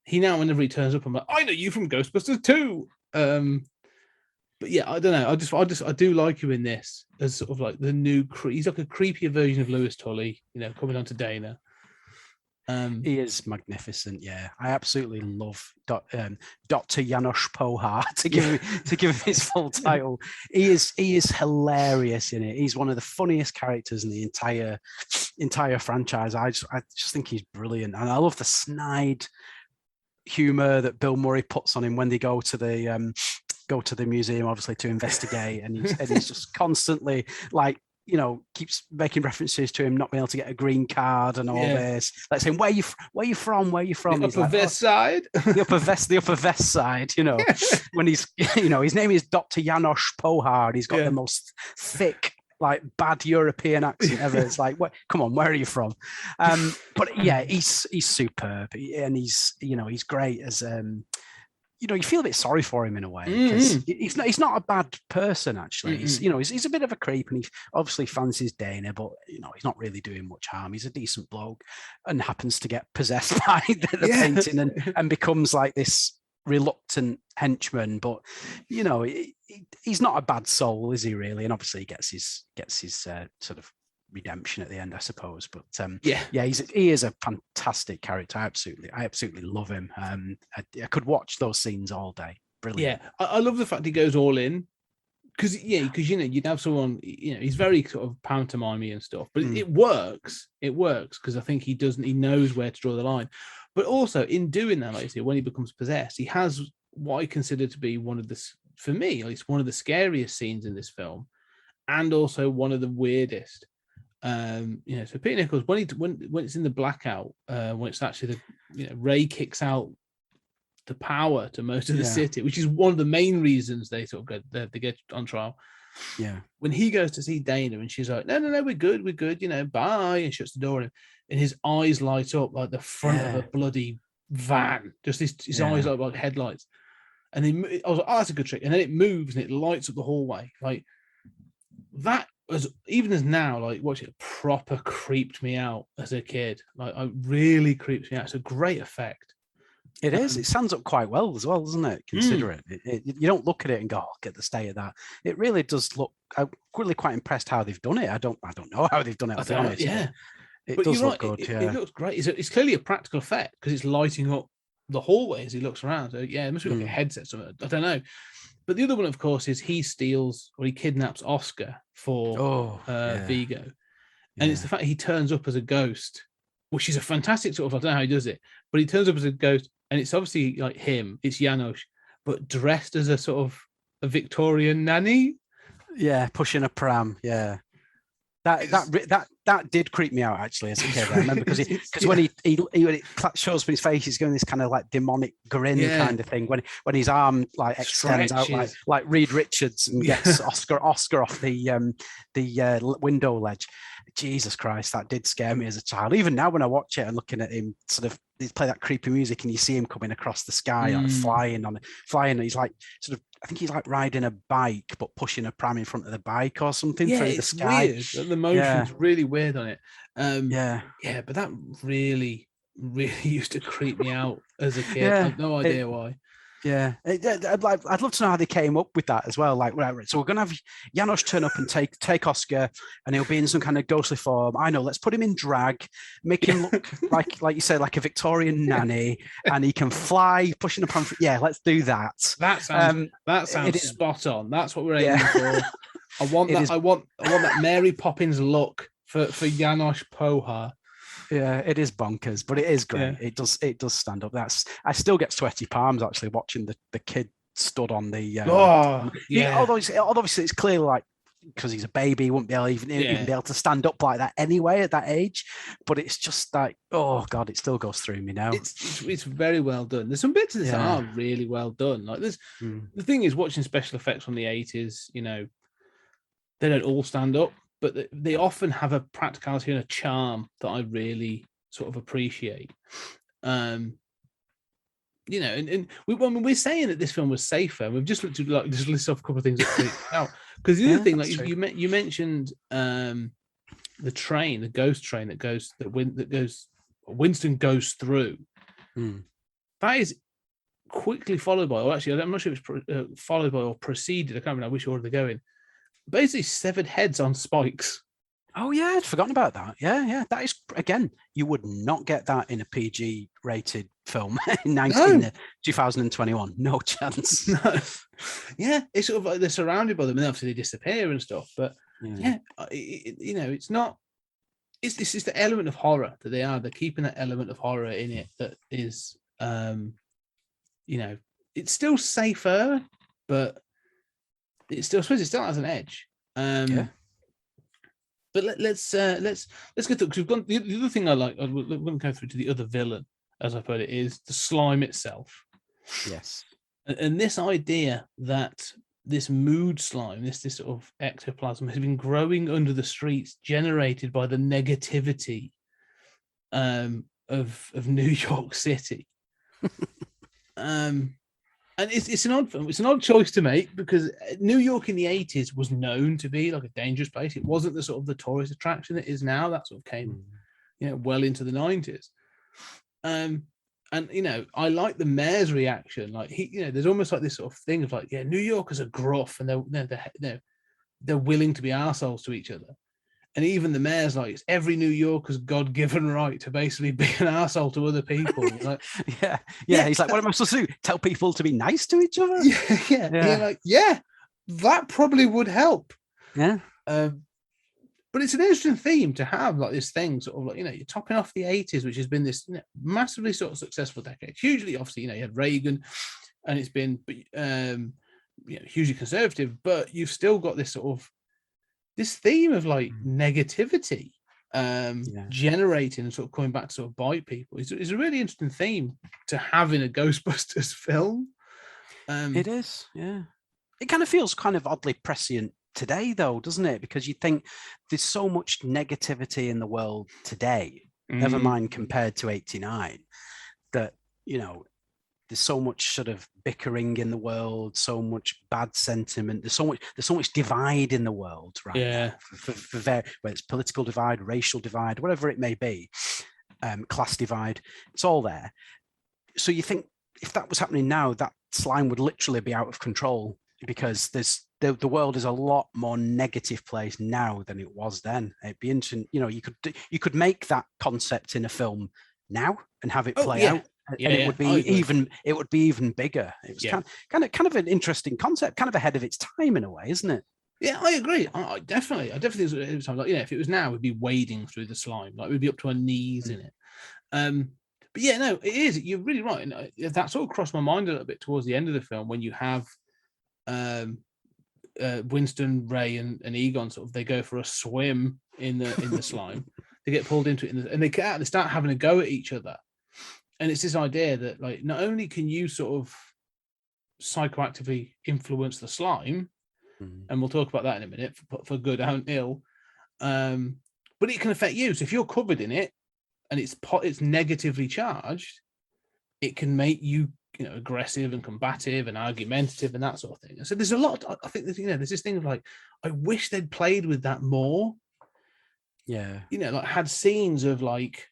He now, whenever he turns up, I'm like, I know you from Ghostbusters too. But yeah, I don't know. I do like him in this as sort of like the new. He's like a creepier version of Lewis Tully, coming on to Dana. He is magnificent. Yeah, I absolutely love Dr. Janos Pohar to give him his full title. He is hilarious in it. He's one of the funniest characters in the entire franchise. I just think he's brilliant, and I love the snide humor that Bill Murray puts on him when they go to the museum, obviously to investigate, and he's just constantly like, keeps making references to him not being able to get a green card and all this. Like saying, "Where you from? Where you from?" The He's upper like, West Side. The upper West Side. When he's, his name is Dr. Janos Pohar. He's got the most thick, like bad European accent ever. It's like, come on, where are you from? But yeah, he's superb, and he's great as you feel a bit sorry for him in a way, because he's not a bad person actually. He's a bit of a creep, and he obviously fancies Dana, but he's not really doing much harm. He's a decent bloke, and happens to get possessed by the painting and becomes like this reluctant henchman. But he's not a bad soul, is he really? And obviously he gets his sort of redemption at the end, I suppose. But he is a fantastic character. I absolutely love him. I could watch those scenes all day. Brilliant. Yeah, I love the fact he goes all in, because you'd have someone, he's very sort of pantomimey and stuff, but it works because I think he knows where to draw the line. But also in doing that, like you say, when he becomes possessed, he has what I consider to be for me at least, one of the scariest scenes in this film, and also one of the weirdest. So Peter Nichols, when it's in the blackout, when it's actually Ray kicks out the power to most of the city, which is one of the main reasons they sort of they get on trial. Yeah. When he goes to see Dana and she's like, no, we're good, bye, and shuts the door, and his eyes light up like the front of a bloody van. Just his eyes light up like headlights. And I was like, oh, that's a good trick. And then it moves and it lights up the hallway. Like that. Even as now, like watch it, proper creeped me out as a kid. Like, it really creeps me out. It's a great effect. It is. It stands up quite well as well, doesn't it? Consider it. You don't look at it and go, "Oh, get the state of that." It really does look. I'm really quite impressed how they've done it. I don't know how they've done it. I'll be honest. Yeah, it does look good. It looks great. It's clearly a practical effect because it's lighting up the hallway as he looks around. So yeah, it must be like a headset or something. I don't know. But the other one, of course, is he kidnaps Oscar for Vigo. And it's the fact he turns up as a ghost, which is a fantastic sort of, I don't know how he does it, but he turns up as a ghost, and it's obviously like him, it's Janos, but dressed as a sort of a Victorian nanny. Yeah, pushing a pram, yeah. That did creep me out actually as a kid. I remember because when he shows up his face, he's going this kind of like demonic grin kind of thing. When his arm like extends out like Reed Richards and gets Oscar off the window ledge. Jesus Christ, that did scare me as a child. Even now when I watch it and looking at him sort of play that creepy music and you see him coming across the sky, like flying, and he's like sort of, I think he's like riding a bike but pushing a pram in front of the bike or something through the sky. Weird. The motion's really weird on it. But that really used to creep me out as a kid. I have no idea why. Yeah, I'd love to know how they came up with that as well. Like, whatever. So we're gonna have Janos turn up and take Oscar, and he'll be in some kind of ghostly form. I know. Let's put him in drag, make him look like you said, like a Victorian nanny, and he can fly, pushing a pram. Yeah, let's do that. That sounds spot on. That's what we're aiming for. I want that. I want that Mary Poppins look for Janos Pohar. Yeah, it is bonkers, but it is great. Yeah. It does stand up. I still get sweaty palms actually watching the kid stood on the. Although obviously it's clearly like because he's a baby, he wouldn't be able even be able to stand up like that anyway at that age. But it's just like, oh god, it still goes through me now. It's very well done. There's some bits of this that are really well done. Like there's the thing is watching special effects from the 80s. They don't all stand up, but they often have a practicality and a charm that I really sort of appreciate. you know, and when we're saying that this film was safer, and we've just looked at like just list off a couple of things out because the other thing, like you mentioned, the train, the ghost train that goes Winston goes through. That is quickly followed by, or actually, I'm not sure if it's followed by or preceded. I can't remember which order they're going. Basically, severed heads on spikes. Oh yeah, I'd forgotten about that. Yeah. That is, again, you would not get that in a PG rated film in 2021. No chance. No. Yeah, it's sort of like they're surrounded by them, and obviously they disappear and stuff. But you know, it's not. It's just the element of horror that they are. They're keeping that element of horror in it that is, you know, it's still safer, but I suppose it still has an edge. But let's go through, because we've gone. The other thing I like, we're going to go through to the other villain, as I put it, is the slime itself. Yes, and this idea that this mood slime, this sort of ectoplasm, has been growing under the streets, generated by the negativity of New York City. And it's an odd choice to make, because New York in the 80s was known to be like a dangerous place. It wasn't the sort of the tourist attraction it is now. That sort of came, you know, well into the 90s. And you know, I like the mayor's reaction. Like you know, there's almost like this sort of thing of like, yeah, New Yorkers are gruff and they're willing to be arseholes to each other. And even the mayor's like, it's every New Yorker's God-given right to basically be an arsehole to other people. Like, yeah. He's like, what am I supposed to do? Tell people to be nice to each other? Yeah. You're like, yeah, that probably would help. Yeah. But it's an interesting theme to have, like this thing, sort of like, you know, you're topping off the 80s, which has been this, you know, massively sort of successful decade. Hugely, obviously, you know, you had Reagan, and it's been, you know, hugely conservative, but you've still got this sort of this theme of like negativity generating and sort of coming back to sort of bite people. It's a really interesting theme to have in a Ghostbusters film. It is, yeah. It kind of feels kind of oddly prescient today, though, doesn't it? Because you think there's so much negativity in the world today, never mind compared to 89, that, you know, there's so much sort of bickering in the world, so much bad sentiment. There's so much divide in the world right now. Whether it's political divide, racial divide, whatever it may be, class divide, it's all there. So you think if that was happening now, that slime would literally be out of control, because the world is a lot more negative place now than it was then. It'd be interesting, you know, you could make that concept in a film now and have it play out. And it would be even bigger. It was kind of an interesting concept, kind of ahead of its time in a way, isn't it? Yeah, I agree. I definitely think it was like, you know, if it was now, we'd be wading through the slime, like we'd be up to our knees in it. But yeah, no, it is. You're really right. And that sort of crossed my mind a little bit towards the end of the film, when you have Winston, Ray, and Egon sort of, they go for a swim in the slime. They get pulled into it, and they start having a go at each other. And it's this idea that, like, not only can you sort of psychoactively influence the slime, and we'll talk about that in a minute, for good and ill, but it can affect you. So if you're covered in it and it's negatively charged, it can make you, you know, aggressive and combative and argumentative and that sort of thing. And so there's a lot. I think there's, you know, there's this thing of like, I wish they'd played with that more. Yeah, you know, like had scenes of like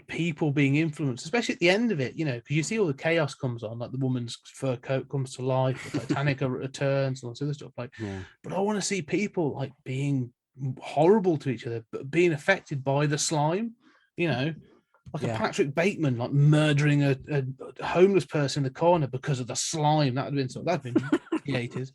people being influenced, especially at the end of it, you know, because you see all the chaos comes on, like the woman's fur coat comes to life, the Titanic returns, and all this other stuff. Like, but I want to see people like being horrible to each other, but being affected by the slime, you know, like a Patrick Bateman like murdering a homeless person in the corner because of the slime. That'd been the 80s.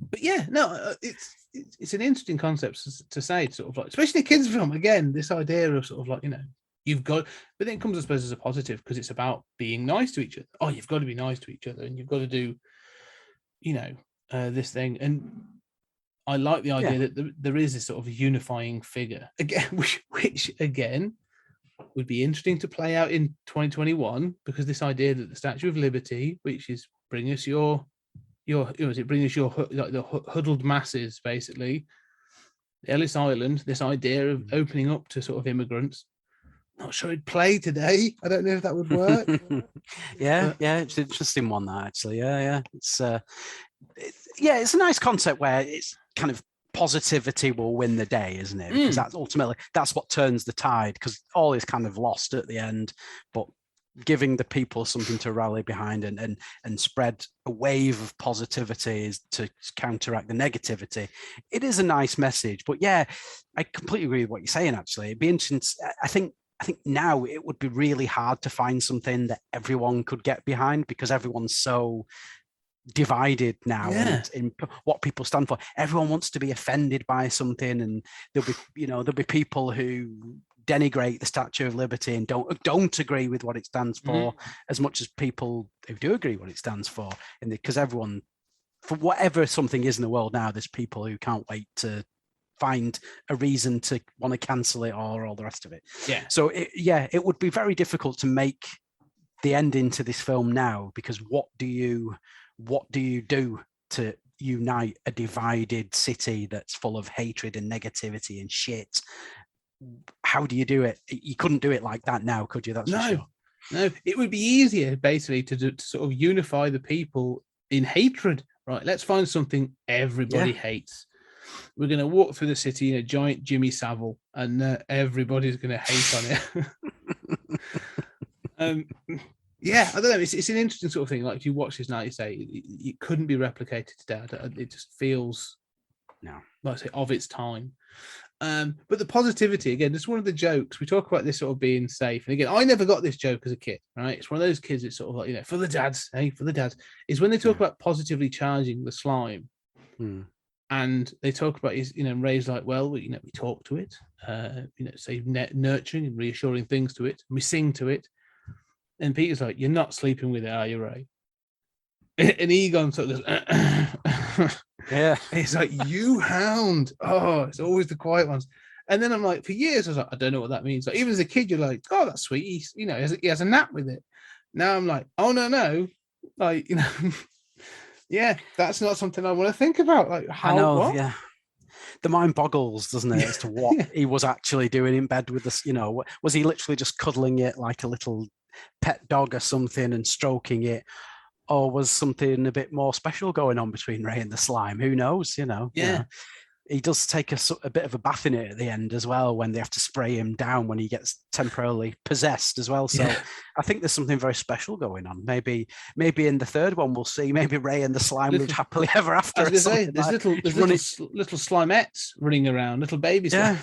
But yeah, no, it's an interesting concept to say, sort of like, especially a kids' film. Again, this idea of sort of like, you know, you've got, but then it comes, I suppose, as a positive, because it's about being nice to each other. Oh, you've got to be nice to each other, and you've got to do, you know, this thing. And I like the idea that there is this sort of unifying figure again, which again would be interesting to play out in 2021, because this idea that the Statue of Liberty, which is bring us your the huddled masses, basically, Ellis Island, this idea of opening up to sort of immigrants, Not sure he'd play today. I don't know if that would work. Yeah, But- it's an interesting one, that actually. Yeah. It's a nice concept where it's kind of positivity will win the day, isn't it? Because that's ultimately that's what turns the tide. Because all is kind of lost at the end, but giving the people something to rally behind and spread a wave of positivity is to counteract the negativity. It is a nice message, but yeah, I completely agree with what you're saying. Actually, it'd be interesting. I think now it would be really hard to find something that everyone could get behind because everyone's so divided now in what people stand for. Everyone wants to be offended by something, and there'll be people who denigrate the Statue of Liberty and don't agree with what it stands for as much as people who do agree what it stands for. And because everyone, for whatever something is in the world now, there's people who can't wait to find a reason to want to cancel it or all the rest of it. Yeah. So it would be very difficult to make the ending to this film now, because what do you do to unite a divided city that's full of hatred and negativity and shit? How do you do it? You couldn't do it like that now, could you? That's for sure. No, it would be easier basically to sort of unify the people in hatred. Right, let's find something everybody hates. We're going to walk through the city in a giant Jimmy Savile, and everybody's going to hate on it. Yeah, I don't know. It's an interesting sort of thing. Like if you watch this now, you say it couldn't be replicated today. It just feels, like I say, of its time. But the positivity, again, it's one of the jokes. We talk about this sort of being safe. And again, I never got this joke as a kid, right? It's one of those kids that's sort of like, for the dads, for the dads, is when they talk about positively charging the slime. And they talk about Ray's like, well, we talk to it, say nurturing and reassuring things to it. And we sing to it. And Peter's like, you're not sleeping with it, are you, Ray? And Egon sort of goes, yeah. It's like, you hound. Oh, it's always the quiet ones. And then I'm like, for years, I was like, I don't know what that means. Like, even as a kid, you're like, oh, that's sweet. He has a nap with it. Now I'm like, oh, no. Like, yeah, that's not something I want to think about. Like, how? I know, what? Yeah. The mind boggles, doesn't it, as to what he was actually doing in bed with this. Was he literally just cuddling it like a little pet dog or something and stroking it, or was something a bit more special going on between Ray and the slime? Who knows? Yeah. He does take a bit of a bath in it at the end as well, when they have to spray him down when he gets temporarily possessed as well. So I think there's something very special going on. Maybe in the third one we'll see maybe Ray and the slime lived happily ever after. I was say, there's little slimettes running around, little babies. Yeah.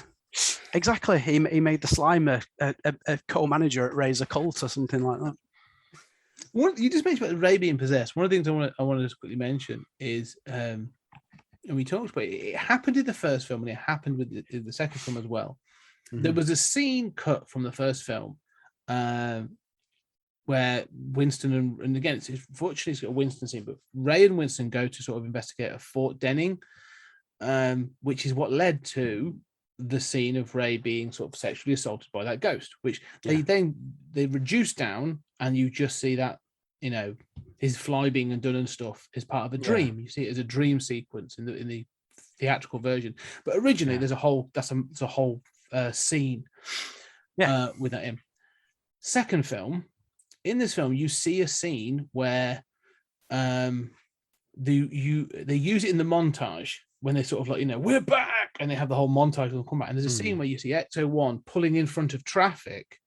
Exactly. He made the slime a co-manager at Ray's occult or something like that. What you just mentioned about Ray being possessed. One of the things I want to just quickly mention is, and we talked about it happened in the first film and it happened with the second film as well. Mm-hmm. There was a scene cut from the first film where Winston and again, unfortunately it's got a Winston scene, but Ray and Winston go to sort of investigate a Fort Denning, which is what led to the scene of Ray being sort of sexually assaulted by that ghost, which they reduce down, and you just see that his fly being undone and stuff is part of a dream. You see it as a dream sequence in the theatrical version, but originally there's a whole scene with that in. Second film, in this film you see a scene where they use it in the montage when they sort of like we're back, and they have the whole montage will come back, and there's a scene where you see Ecto-1 pulling in front of traffic,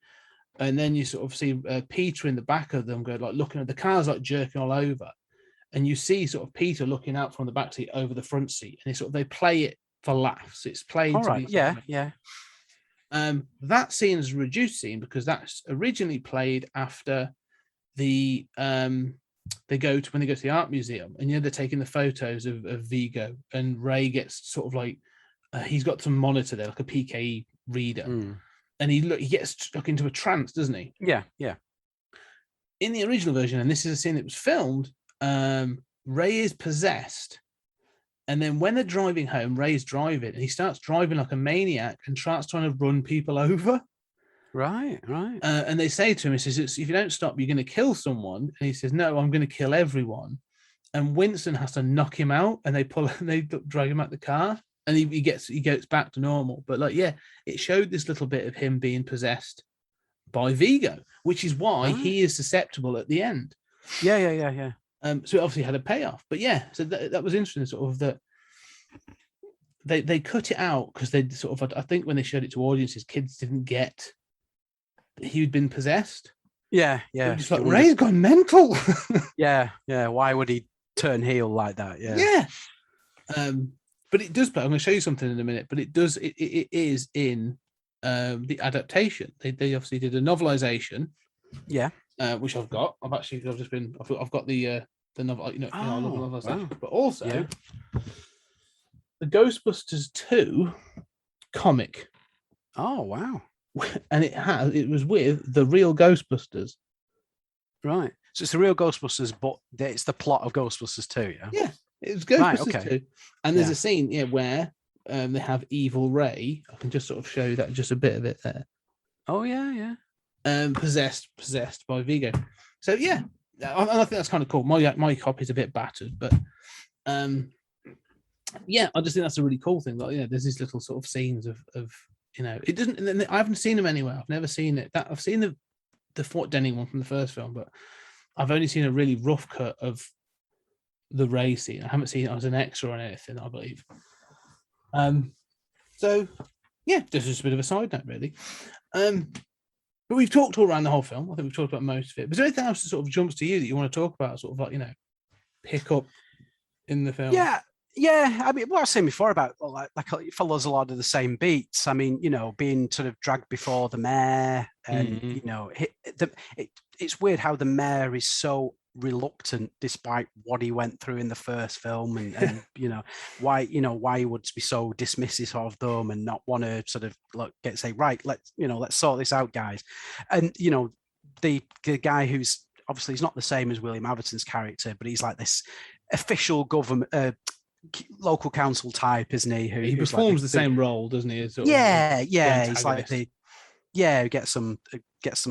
and then you sort of see Peter in the back of them go like looking at the cars like jerking all over, and you see sort of Peter looking out from the back seat over the front seat, and they play it for laughs. It's played. All right. Yeah. That scene is a reduced scene because that's originally played after the when they go to the art museum, and they're taking the photos of Vigo, and Ray gets sort of like he's got some monitor there, like a PKE reader, and he gets stuck into a trance, doesn't he? Yeah. In the original version, and this is a scene that was filmed, Ray is possessed, and then when they're driving home, Ray's driving, and he starts driving like a maniac and starts trying to run people over. Right. And they say to him, he says, if you don't stop, you're going to kill someone. And he says, no, I'm going to kill everyone. And Winston has to knock him out, and they drag him out the car, and he gets back to normal. But it showed this little bit of him being possessed by Vigo, which is why Right. he is susceptible at the end. Yeah. So it obviously had a payoff. But yeah, so that was interesting, sort of that they cut it out because they sort of, I think when they showed it to audiences, kids didn't get that he'd been possessed. Yeah. They were just like, Ray's gone mental. Yeah. Why would he turn heel like that? Yeah. But it does play. I'm going to show you something in a minute. But it does. It is in the adaptation. They obviously did a novelization. Yeah. Which I've got. I've got the novel. I love novelization. Wow. But also the Ghostbusters 2 comic. Oh wow. And it was with the real Ghostbusters. Right. So it's the real Ghostbusters, but it's the plot of Ghostbusters 2, yeah? Yeah. It was Ghostbusters 2. And there's Yeah. a scene where they have Evil Ray. I can just sort of show you that, just a bit of it there. Oh yeah. Possessed by Vigo. So yeah, I think that's kind of cool. My copy's a bit battered, but yeah, I just think that's a really cool thing. Like, there's these little sort of scenes of it doesn't. I haven't seen them anywhere. I've never seen it. I've seen the Fort Denning one from the first film, but I've only seen a really rough cut of the Ray scene. I haven't seen it as an extra or anything, I believe. So yeah, this is a bit of a side note, really. But we've talked all around the whole film. I think we've talked about most of it. Was there anything else that sort of jumps to you that you want to talk about, sort of like, pick up in the film? Yeah. I mean, what I was saying before about it follows a lot of the same beats. I mean, being sort of dragged before the mayor, and it's weird how the mayor is so reluctant despite what he went through in the first film, and why he would be so dismissive of them and not want to sort of say, right, let's sort this out, guys. And the guy who's obviously, he's not the same as William Atherton's character, but he's like this official government local council type, isn't he? He performs the same role, doesn't he? He's like gets them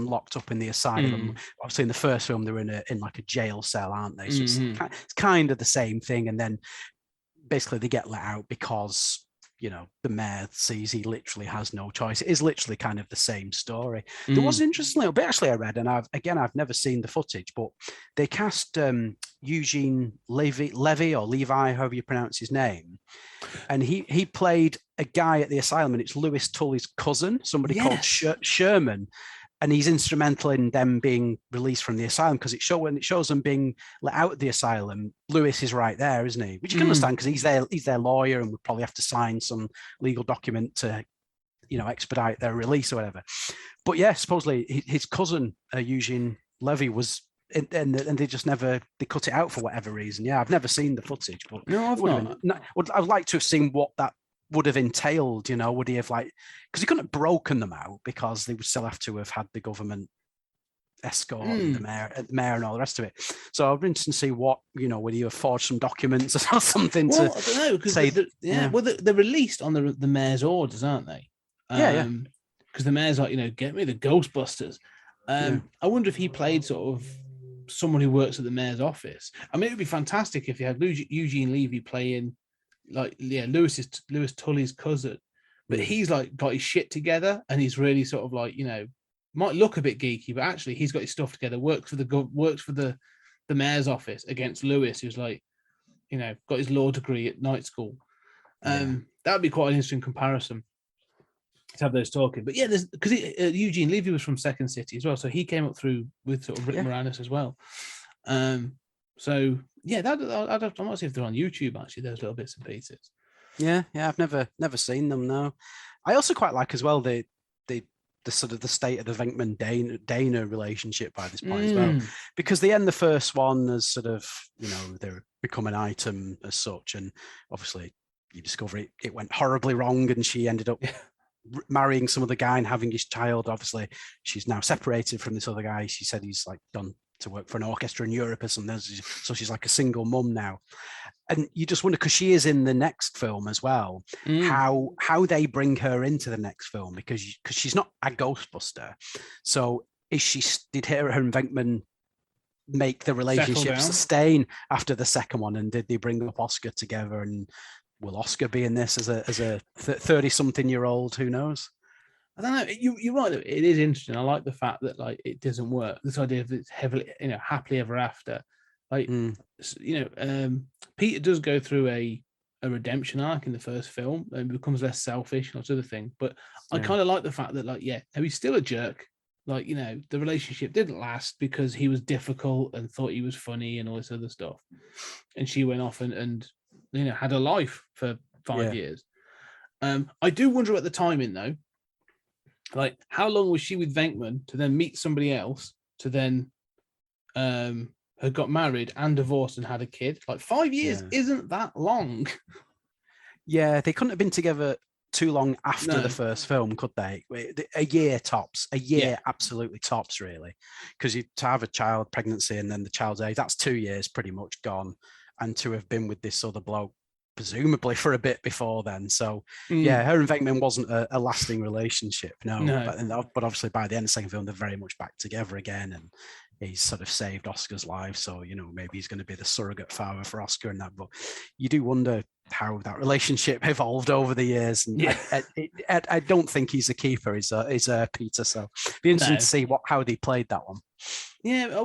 locked up in the asylum. Obviously, in the first film, they're in like a jail cell, aren't they? So it's kind of the same thing. And then basically they get let out because the mayor sees he literally has no choice. It is literally kind of the same story. There was an interesting little bit actually I read, and I've never seen the footage, but they cast Eugene Levy or Levi, however you pronounce his name, and he played a guy at the asylum, and it's Lewis Tully's cousin, somebody called Sherman. And he's instrumental in them being released from the asylum, because when it shows them being let out of the asylum, Lewis is right there, isn't he? Which you can understand, because he's their lawyer and would probably have to sign some legal document to, expedite their release or whatever. But yeah, supposedly his cousin Eugene Levy was, and they just they cut it out for whatever reason. Yeah, I've never seen the footage, but no, I've not. I'd like to have seen what that would have entailed, would he have because he couldn't have broken them out, because they would still have to have had the government escort and the mayor and all the rest of it. So I'd be interested to see what, would he have forged some documents or something I don't know, because they're released on the mayor's orders, aren't they? Because the mayor's like, get me the Ghostbusters. I wonder if he played sort of someone who works at the mayor's office. I mean, it would be fantastic if you had Eugene Levy playing Lewis Tully's cousin, but he's got his shit together, and he's really sort of might look a bit geeky, but actually he's got his stuff together. Works for the mayor's office against Lewis, who's got his law degree at night school. That would be quite an interesting comparison to have those talking. But yeah, because Eugene Levy was from Second City as well, so he came up through with sort of Rick Moranis as well. So yeah, I might see if they're on YouTube. Actually, those little bits and pieces. Yeah, I've never seen them. No, I also quite like as well the sort of the state of the Venkman Dana relationship by this point as well, because they end the first one as sort of they become an item as such, and obviously you discover it went horribly wrong, and she ended up marrying some other guy and having his child. Obviously, she's now separated from this other guy. She said he's gone to work for an orchestra in Europe or something, so she's like a single mum now. And you just wonder, because she is in the next film as well, how they bring her into the next film, because she's not a Ghostbuster. So did her and Venkman make the relationship sustain after the second one, and did they bring up Oscar together, and will Oscar be in this as a 30-something-year-old? Who knows? I don't know. You're right. It is interesting. I like the fact that like it doesn't work. This idea of it's heavily, happily ever after. Like, Peter does go through a redemption arc in the first film and becomes less selfish and that sort of thing. But I kind of like the fact that, like, he's still a jerk. Like, the relationship didn't last because he was difficult and thought he was funny and all this other stuff. And she went off and had a life for 5 years. I do wonder at the timing though, like how long was she with Venkman to then meet somebody else to then had got married and divorced and had a kid? Like 5 years isn't that long. Yeah, they couldn't have been together too long after the first film, could they? A year tops. A year absolutely tops, really. Because to have a child pregnancy and then the child's age, that's 2 years pretty much gone. And to have been with this other bloke, presumably for a bit before then. So, her and Venkman wasn't a lasting relationship, no. But obviously by the end of the second film, they're very much back together again. And he's sort of saved Oscar's life. So, maybe he's going to be the surrogate father for Oscar and that. But you do wonder how that relationship evolved over the years. And I don't think he's a keeper. He's Peter. So it'd be interesting to see how they played that one. Yeah,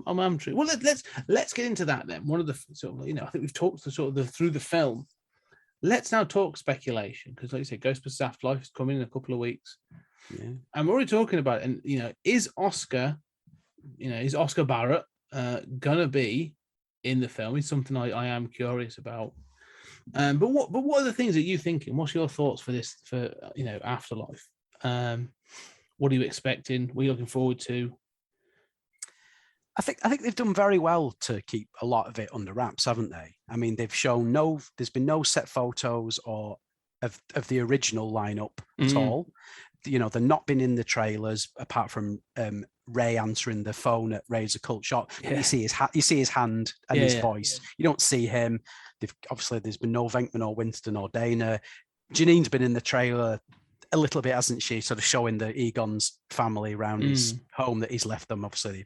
I'm true. Well, let's get into that then. One of the sort of, I think we've talked to sort of through the film. Let's now talk speculation because, like you said, Ghostbusters Afterlife is coming in a couple of weeks. Yeah, and we're already talking about it. And is Oscar Barrett gonna be in the film? Is something I am curious about. But what are the things that you thinking? What's your thoughts for this for Afterlife? What are you expecting? What are you looking forward to? I think they've done very well to keep a lot of it under wraps, haven't they? I mean, they've shown there's been no set photos or of the original lineup at all. They're not been in the trailers apart from Ray answering the phone at Ray's occult shop. Yeah. You see his hand and his voice. You don't see him. There's been no Venkman or Winston or Dana. Janine's been in the trailer a little bit, hasn't she? Sort of showing the Egon's family around his home that he's left them. Obviously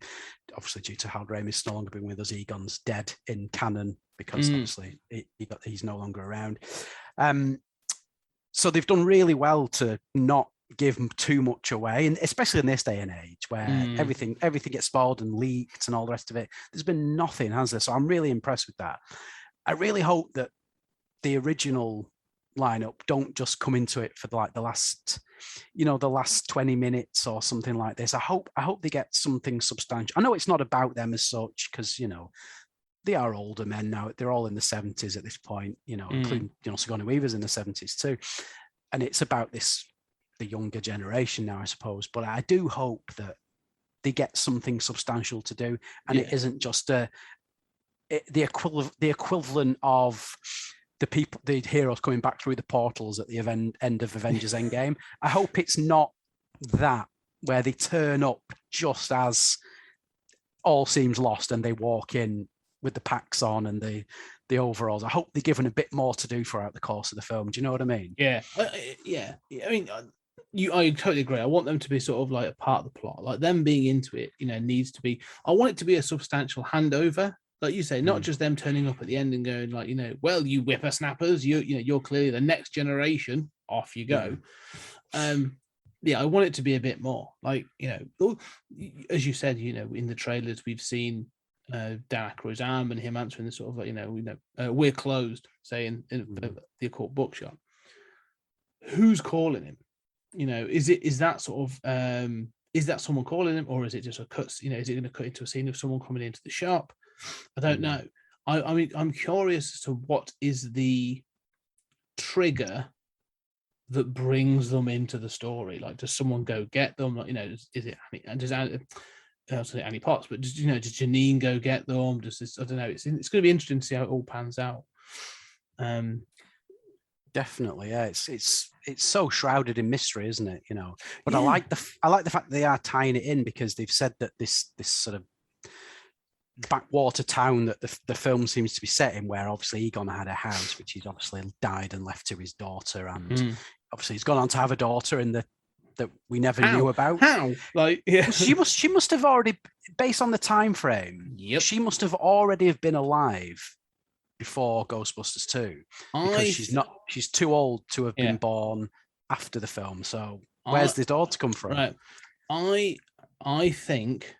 due to how Raimi's no longer been with us, Egon's dead in canon because obviously he's no longer around. So they've done really well to not give too much away, and especially in this day and age where everything gets spoiled and leaked and all the rest of it. There's been nothing, has there? So I'm really impressed with that. I really hope that the original lineup don't just come into it for the last 20 minutes or something like this. I hope they get something substantial. I know it's not about them as such because they are older men now. They're all in the 70s at this point, including Sigourney Weaver's in the 70s too, and it's about the younger generation now, I suppose. But I do hope that they get something substantial to do, and it isn't just the equivalent of the heroes coming back through the portals at the end of Avengers Endgame. I hope it's not that, where they turn up just as all seems lost and they walk in with the packs on and the overalls. I hope they're given a bit more to do throughout the course of the film. Do you know what I mean? Yeah. I mean, I totally agree. I want them to be sort of like a part of the plot. Like them being into it, needs to be. I want it to be a substantial handover. Like you say, not just them turning up at the end and going like, well, you whippersnappers, you're clearly the next generation. Off you go. I want it to be a bit more like, as you said, in the trailers we've seen Dan Aykroyd's arm and him answering the sort of like, we're closed, saying in the occult bookshop. Who's calling him? Is that sort of is that someone calling him, or is it just a cut? Is it going to cut into a scene of someone coming into the shop? I don't know. I mean, I'm curious as to what is the trigger that brings them into the story. Like, does someone go get them? Like, is it Annie Potts? But does Janine go get them? Does this? I don't know. It's going to be interesting to see how it all pans out. Definitely, yeah. It's so shrouded in mystery, isn't it? But I like the fact that they are tying it in because they've said that this sort of backwater town that the film seems to be set in, where obviously Egon had a house which he'd obviously died and left to his daughter, and obviously he's gone on to have a daughter in that we never knew about. How? Like, yeah, she must have already, based on the time frame. Yep, she must have already have been alive before Ghostbusters 2 because she's too old to have been born after the film. So Where's the daughter come from? Right. I think.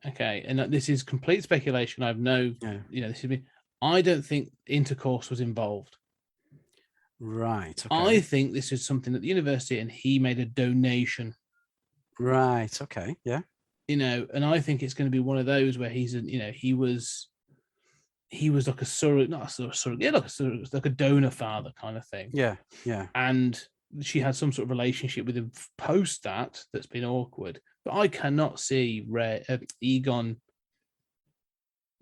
Okay, and this is complete speculation. I have no. Yeah. This is me. I don't think intercourse was involved. Right. Okay. I think this is something at the university, and he made a donation. Right. Okay. Yeah. And I think it's going to be one of those where he was like a surrogate, not a surrogate, yeah, like a donor father kind of thing. Yeah. Yeah. And she had some sort of relationship with him post that's been awkward. But I cannot see Egon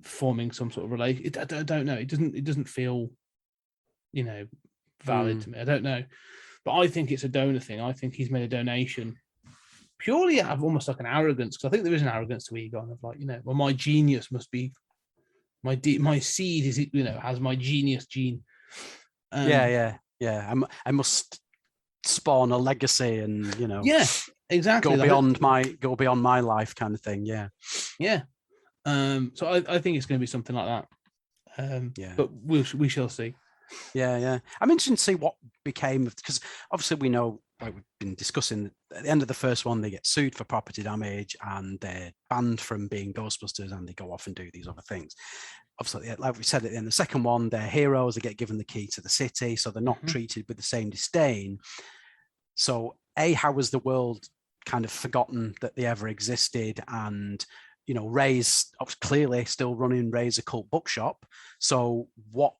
forming some sort of relation. I don't know. It doesn't feel, valid to me. I don't know. But I think it's a donor thing. I think he's made a donation purely out of almost like an arrogance, because I think there is an arrogance to Egon of like, well, my genius must be my seed is has my genius gene. Yeah. I must spawn a legacy, and yeah, exactly, go beyond my life kind of thing. Yeah. So I think it's going to be something like that. But we shall see. Yeah. I'm interested to see what became of, because obviously we know, like we've been discussing, at the end of the first one, they get sued for property damage and they're banned from being Ghostbusters, and they go off and do these other things. Obviously, like we said, at the end of the second one, they're heroes. They get given the key to the city, so they're not treated with the same disdain. So, how was the world kind of forgotten that they ever existed? And Ray's clearly still running Ray's occult bookshop. So what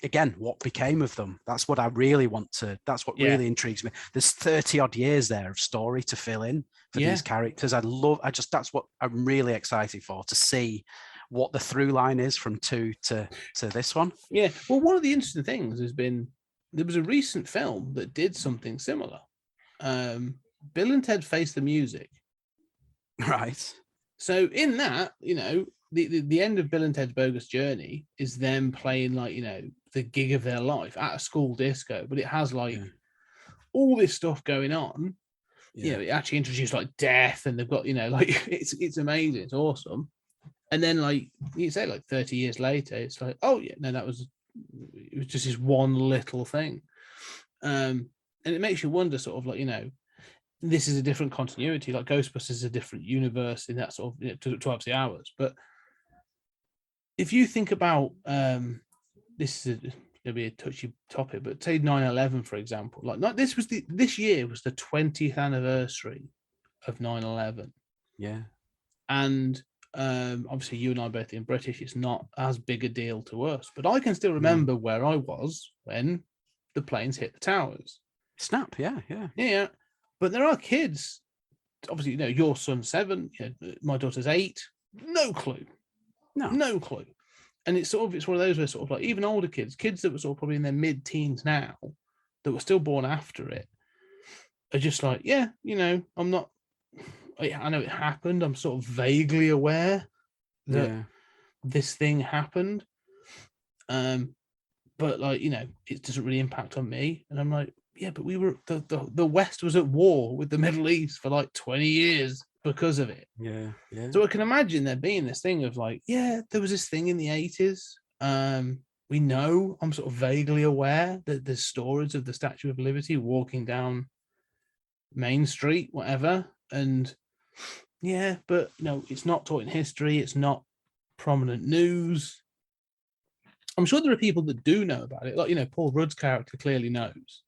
became of them? That's what I really want to, that's what really intrigues me. There's 30 odd years there of story to fill in for these characters. That's what I'm really excited for, to see what the through line is from 2 to this one. Yeah. Well, one of the interesting things has been, there was a recent film that did something similar. Bill and Ted Face the Music. Right. So in that, the end of Bill and Ted's Bogus Journey is them playing like, the gig of their life at a school disco, but it has like all this stuff going on. It actually introduced like death, and they've got, like it's amazing, it's awesome. And then like you say, like 30 years later, it's like, oh yeah, no, it was just this one little thing. And it makes you wonder, sort of like, this is a different continuity, like Ghostbusters is a different universe in that sort of 12 hours. But if you think about this is going to be a touchy topic, but say 9/11, for example, like this year was the 20th anniversary of 9/11. Yeah. And obviously you and I both being British, it's not as big a deal to us, but I can still remember where I was when the planes hit the towers. Snap. Yeah. But there are kids, obviously, your son's 7, my daughter's 8, no clue. And it's one of those where sort of like even older kids that were sort of probably in their mid-teens now, that were still born after it, are just like, I'm not, I know it happened. I'm sort of vaguely aware that this thing happened. But like, it doesn't really impact on me. And I'm like, yeah, but we were, the West was at war with the Middle East for like 20 years because of it. Yeah. So I can imagine there being this thing of like, there was this thing in the 80s. We know, I'm sort of vaguely aware that there's stories of the Statue of Liberty walking down Main Street, whatever. And but it's not taught in history. It's not prominent news. I'm sure there are people that do know about it. Like, Paul Rudd's character clearly knows.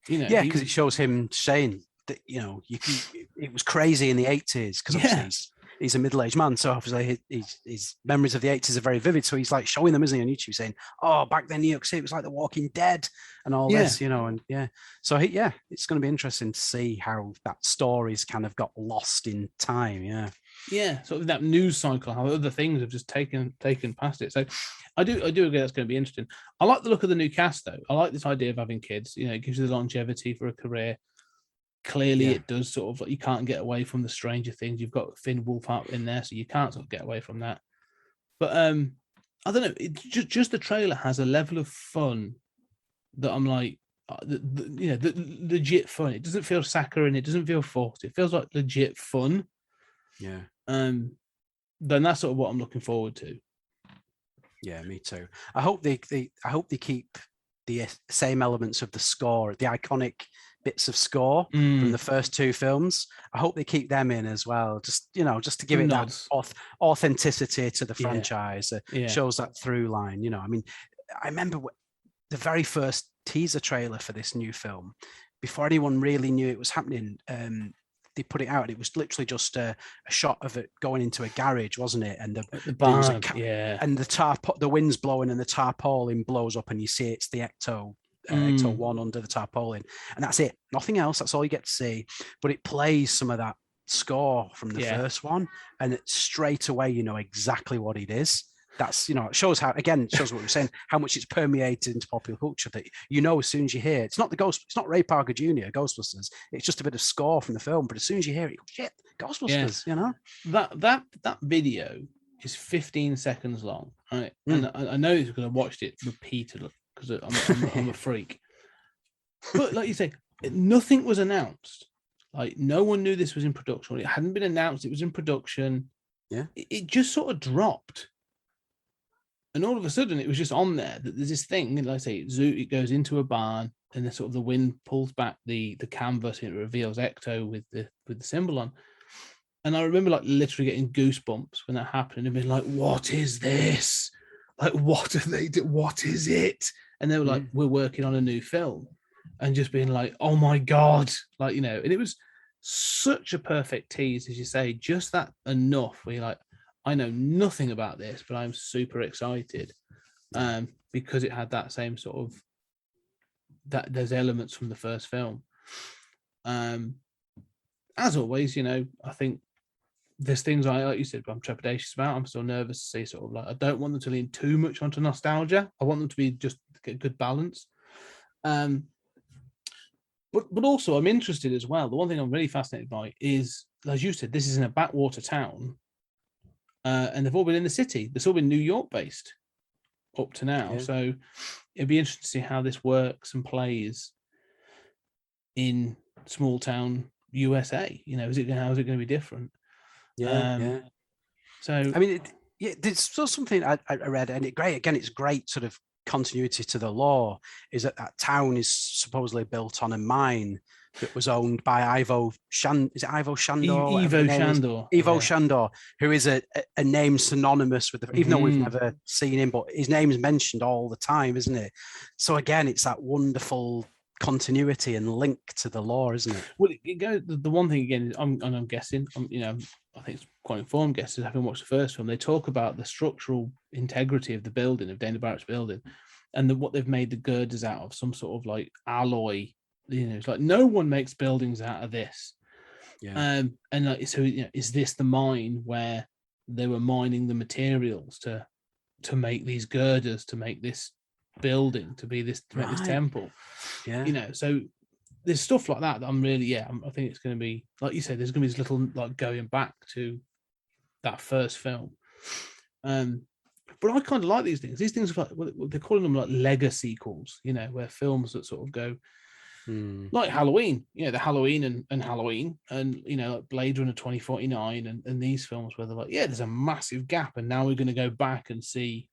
Because it shows him saying that, it was crazy in the 80s, because obviously he's a middle-aged man, so obviously his memories of the 80s are very vivid. So he's like showing them, isn't he, on YouTube, saying, "Oh, back then New York City was like The Walking Dead," and all this, and So it's going to be interesting to see how that story's kind of got lost in time. Yeah, sort of that news cycle, how other things have just taken past it. So I do agree that's going to be interesting. I like the look of the new cast, though. I like this idea of having kids. It gives you the longevity for a career. Clearly, it does sort of like, you can't get away from the Stranger Things. You've got Finn Wolfhard in there, so you can't sort of get away from that. But I don't know. It just the trailer has a level of fun that I'm like, the legit fun. It doesn't feel saccharine. It doesn't feel forced. It feels like legit fun. Yeah. Then that's sort of what I'm looking forward to. Yeah, me too. I hope they keep the same elements of the score, the iconic bits of score from the first two films. I hope they keep them in as well. Just to give it Nods. that authenticity to the Yeah. franchise. Yeah. Shows that through line. I mean, I remember the very first teaser trailer for this new film, before anyone really knew it was happening. They put it out, and it was literally just a shot of it going into a garage, wasn't it? And the barn, and the wind's blowing, and the tarpaulin blows up, and you see it's the Ecto 1 under the tarpaulin, and that's it. Nothing else. That's all you get to see. But it plays some of that score from the first one, and it straight away you know exactly what it is. That's it shows how, again, it shows what we're saying, how much it's permeated into popular culture, that as soon as you hear it, it's not Ray Parker Jr. Ghostbusters, it's just a bit of score from the film, but as soon as you hear it, shit, Ghostbusters. That video is 15 seconds long, right? And I know it's because I watched it repeatedly because I'm a freak. But like you say, nothing was announced. Like, no one knew this was in production. It hadn't been announced it was in production. Yeah, it just sort of dropped. And all of a sudden, it was just on there that there's this thing, and like I say, it goes into a barn, and the wind pulls back the canvas, and it reveals Ecto with the symbol on. And I remember like literally getting goosebumps when that happened, and being like, "What is this? Like, what are they do? What is it?" And they were like, "We're working on a new film," and just being like, "Oh my god!" Like, and it was such a perfect tease, as you say, just that enough where you're like, I know nothing about this, but I'm super excited because it had that same sort of those elements from the first film. As always, I think there's things like you said, I'm trepidatious about. I'm still nervous to see sort of like, I don't want them to lean too much onto nostalgia. I want them to be just get good balance. But also I'm interested as well. The one thing I'm really fascinated by is, as you said, this is in a backwater town. And they've all been in the city. They've all been New York based up to now. Yeah. So it'd be interesting to see how this works and plays in small town USA. How's it going to be different? Yeah. So I mean, there's still something I read, and it's great sort of continuity to the lore, is that town is supposedly built on a mine that was owned by Ivo Shandor? Ivo Shandor. Ivo Shandor, who is a name synonymous with even though we've never seen him, but his name's mentioned all the time, isn't it? So again, it's that wonderful continuity and link to the lore, isn't it? Well, the one thing again is, I'm guessing, I think it's quite informed guesses, having watched the first film, they talk about the structural integrity of the building, of Dana Barrett's building, and what they've made the girders out of, some sort of like alloy. It's like no one makes buildings out of this. Yeah. And like, so is this the mine where they were mining the materials to make these girders, to make this building, to make this temple? Yeah. So there's stuff like that I'm really, I think it's going to be, like you said, there's going to be this little like going back to that first film. But I kind of like these things. These things are like, they're calling them like legacy sequels, where films that sort of go like Halloween, the Halloween and Halloween, and like Blade Runner 2049 and these films where they're like, there's a massive gap, and now we're going to go back and see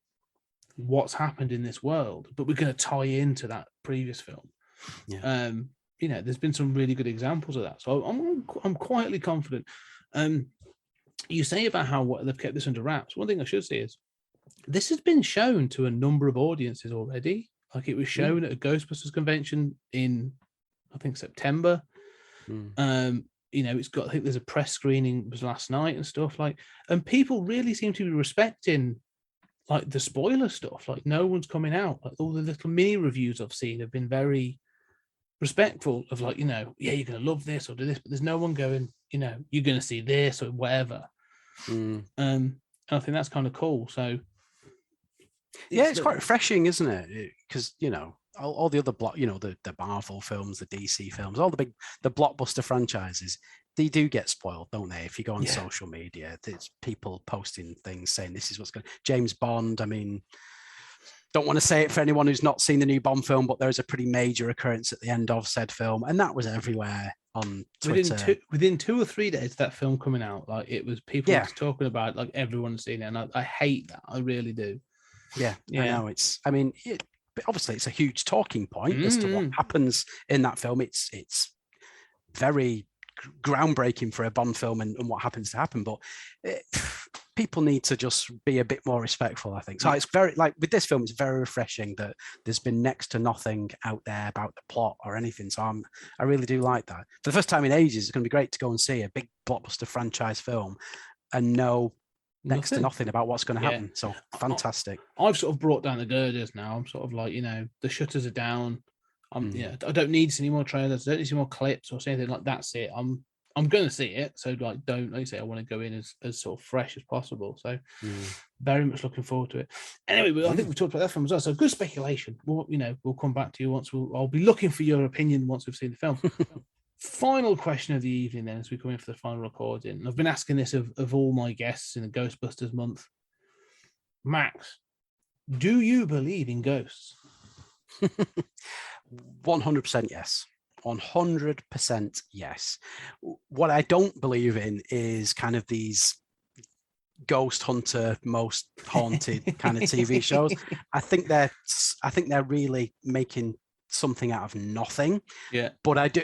what's happened in this world, but we're going to tie into that previous film. There's been some really good examples of that, so I'm quietly confident. You say about how they've kept this under wraps. One thing I should say is this has been shown to a number of audiences already. Like, it was shown at a Ghostbusters convention in, I think, September. It's got, I think there's a press screening, it was last night and stuff, like, and people really seem to be respecting like the spoiler stuff. Like, no one's coming out. Like, all the little mini reviews I've seen have been very respectful of like, you're going to love this or do this, but there's no one going, you're going to see this or whatever. And I think that's kind of cool. So it's quite refreshing, isn't it? Because all the other the Marvel films, the DC films, all the blockbuster franchises, they do get spoiled, don't they? If you go on social media, there's people posting things saying this is what's going. James Bond. I mean, don't want to say it for anyone who's not seen the new Bond film, but there's a pretty major occurrence at the end of said film, and that was everywhere on Twitter. Within 2 or 3 days of that film coming out, like, it was people talking about it, like everyone's seen it, and I hate that. I really do. I know. obviously it's a huge talking point as to what happens in that film. It's very groundbreaking for a Bond film and what happens to happen, but people need to just be a bit more respectful, I think. So it's very, like with this film, it's very refreshing that there's been next to nothing out there about the plot or anything. So I really do like that. For the first time in ages, it's going to be great to go and see a big blockbuster franchise film and know next to nothing about what's going to happen. So fantastic. I've sort of brought down the girders now. I'm sort of like, the shutters are down. I don't need to see any more trailers. I don't need to see more clips or anything like that. That's it. I'm going to see it. So like you say, I want to go in as sort of fresh as possible. So very much looking forward to it. Anyway, I think we've talked about that film as well. So good speculation. We'll come back to you I'll be looking for your opinion once we've seen the film. Final question of the evening then, as we come in for the final recording. And I've been asking this of all my guests in the Ghostbusters month. Max, do you believe in ghosts? 100% yes. 100% yes. What I don't believe in is kind of these ghost hunter, most haunted kind of TV shows. I think they're really making something out of nothing. Yeah. But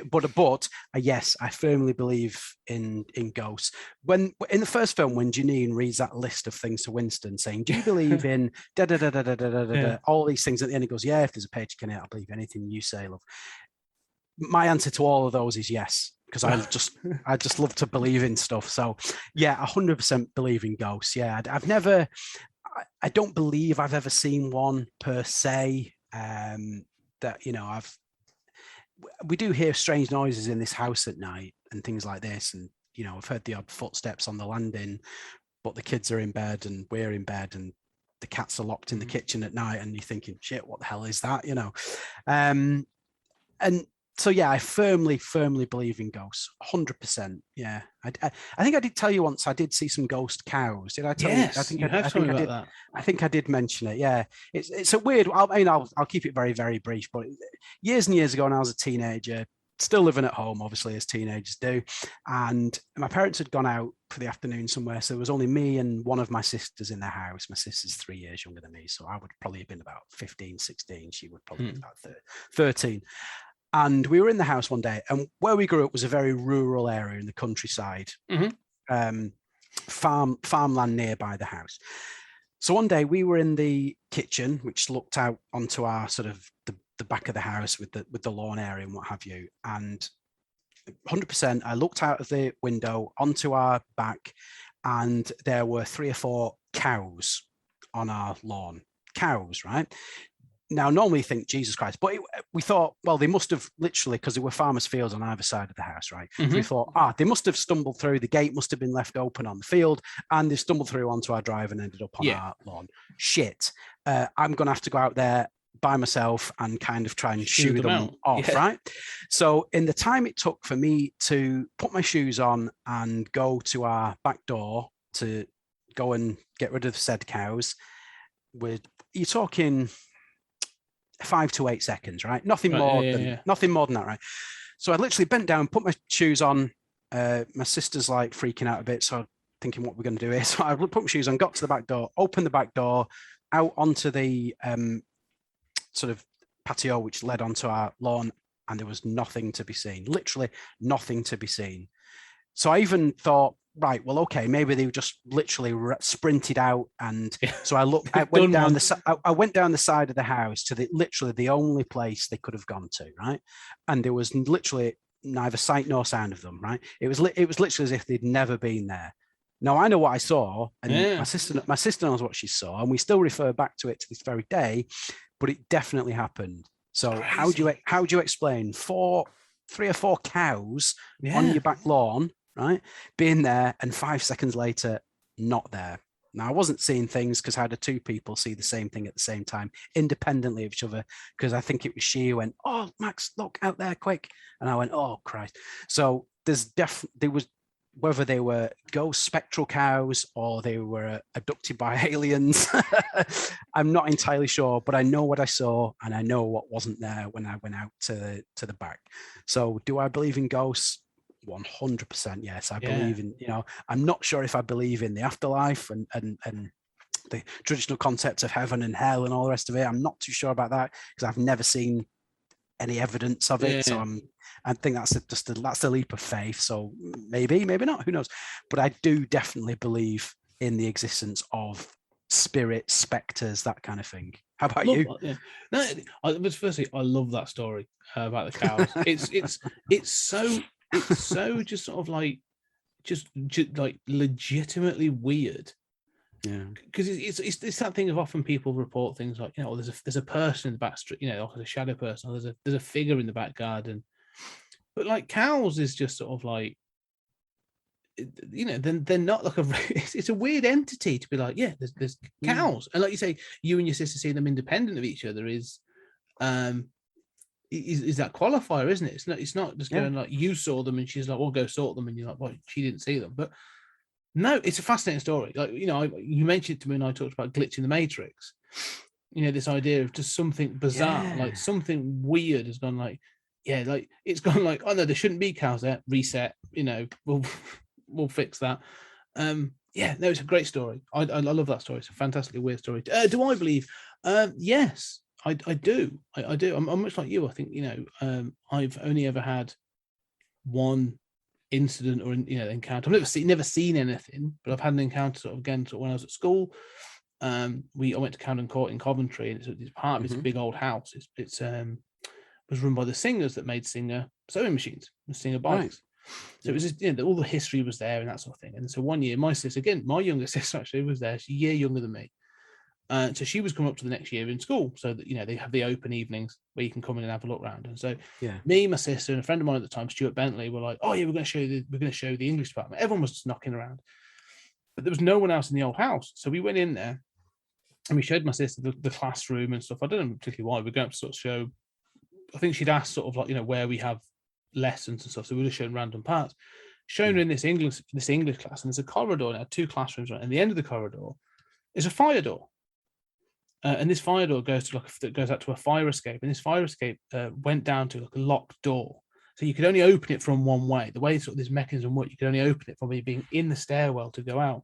yes, I firmly believe in ghosts. When in the first film, when Janine reads that list of things to Winston saying, do you believe in all these things, at the end he goes, yeah, if there's a page in it, I'll believe anything you say, love. My answer to all of those is yes, because I just love to believe in stuff. So yeah, 100% believe in ghosts. Yeah, I don't believe I've ever seen one per se. We do hear strange noises in this house at night and things like this, and I've heard the odd footsteps on the landing, but the kids are in bed and we're in bed and the cats are locked in the kitchen at night, and you're thinking, shit, what the hell is that? And so yeah, I firmly believe in ghosts. 100%. Yeah, I think I did tell you once I did see some ghost cows. Did I tell you? I think I did. That. I think I did mention it. Yeah, it's a weird. I'll keep it very, very brief. But years and years ago, when I was a teenager, still living at home, obviously as teenagers do, and my parents had gone out for the afternoon somewhere, so there was only me and one of my sisters in the house. My sister's 3 years younger than me, so I would probably have been about 15, 16. She would probably be about 13. And we were in the house one day, and where we grew up was a very rural area in the countryside, farmland nearby the house. So one day we were in the kitchen, which looked out onto our sort of the back of the house with the lawn area and what have you. And 100%, I looked out of the window onto our back, and there were 3 or 4 cows on our lawn. Cows, right? Now, normally think, Jesus Christ, but we thought, well, they must have literally, because there were farmers' fields on either side of the house, right? So we thought, they must have stumbled through, the gate must have been left open on the field, and they stumbled through onto our drive and ended up on our lawn. Shit. I'm going to have to go out there by myself and kind of try and shoo them off, right? So in the time it took for me to put my shoes on and go to our back door to go and get rid of said cows, you're talking 5 to 8 seconds, right? Nothing more than that, right? So I literally bent down, put my shoes on. My sister's like freaking out a bit, so I'm thinking what we're going to do here. So I put my shoes on, got to the back door, opened the back door, out onto the sort of patio which led onto our lawn, and there was nothing to be seen. Literally nothing to be seen. So I even thought, right, well, okay, maybe they just literally sprinted out, and so I went down the side of the house to literally the only place they could have gone to, right? And there was literally neither sight nor sound of them, right? It was literally as if they'd never been there. Now I know what I saw, and my sister knows what she saw, and we still refer back to it to this very day. But it definitely happened. So how do you explain 3 or 4 cows on your back lawn, right, being there, and 5 seconds later not there? Now I wasn't seeing things because I had 2 people see the same thing at the same time, independently of each other. Because I think it was she who went, "Oh, Max, look out there, quick!" And I went, "Oh Christ!" So there was. Whether they were ghost spectral cows or they were abducted by aliens, I'm not entirely sure, but I know what I saw and I know what wasn't there when I went out to the back. So do I believe in ghosts? 100% yes. I believe in, I'm not sure if I believe in the afterlife and the traditional concept of heaven and hell and all the rest of it. I'm not too sure about that because I've never seen any evidence of it. So I think that's a leap of faith. So maybe not, who knows? But I do definitely believe in the existence of spirits, specters, that kind of thing. How about you? But firstly, I love that story about the cows. It's so just sort of like just like legitimately weird. Yeah, because it's that thing of often people report things like, there's a person in the back street, like a shadow person, or there's a figure in the back garden, but like cows is just sort of like, then they're not like it's a weird entity to be like, there's cows, and like you say, you and your sister see them independent of each other is that qualifier, isn't it? It's not just going like you saw them and she's like, well, go sort them, and you're like, well, she didn't see them. But no, it's a fascinating story. Like, you mentioned it to me when I talked about glitch in the Matrix. This idea of just something bizarre, like something weird has gone like, like it's gone like, oh no, there shouldn't be cows there. Reset. We'll fix that. No, it's a great story. I love that story. It's a fantastically weird story. Do I believe? Yes, I do. I do. I'm much like you. I think I've only ever had one incident or encounter. I've never seen anything, but I've had an encounter sort of when I was at school. I went to Camden Court in Coventry, and it's part of it's a big old house. It's was run by the singers that made Singer sewing machines and Singer bikes. Right. So it was just, all the history was there and that sort of thing. And so one year, my sister, again, my younger sister actually was there. She's a year younger than me. So she was coming up to the next year in school, so that they have the open evenings where you can come in and have a look around. And so me, my sister, and a friend of mine at the time, Stuart Bentley, were like, "Oh yeah, we're going to show the English department." Everyone was just knocking around, but there was no one else in the old house. So we went in there and we showed my sister the classroom and stuff. I don't know particularly why. We're going to sort of show. I think she'd asked sort of like where we have lessons and stuff. So we were just showing random parts. Shown her in this English class, and there's a corridor now, 2 classrooms, right? And the end of the corridor is a fire door. And this fire door goes out to a fire escape, and this fire escape went down to like a locked door, so you could only open it from one way. The way sort of this mechanism worked, you could only open it from being in the stairwell to go out.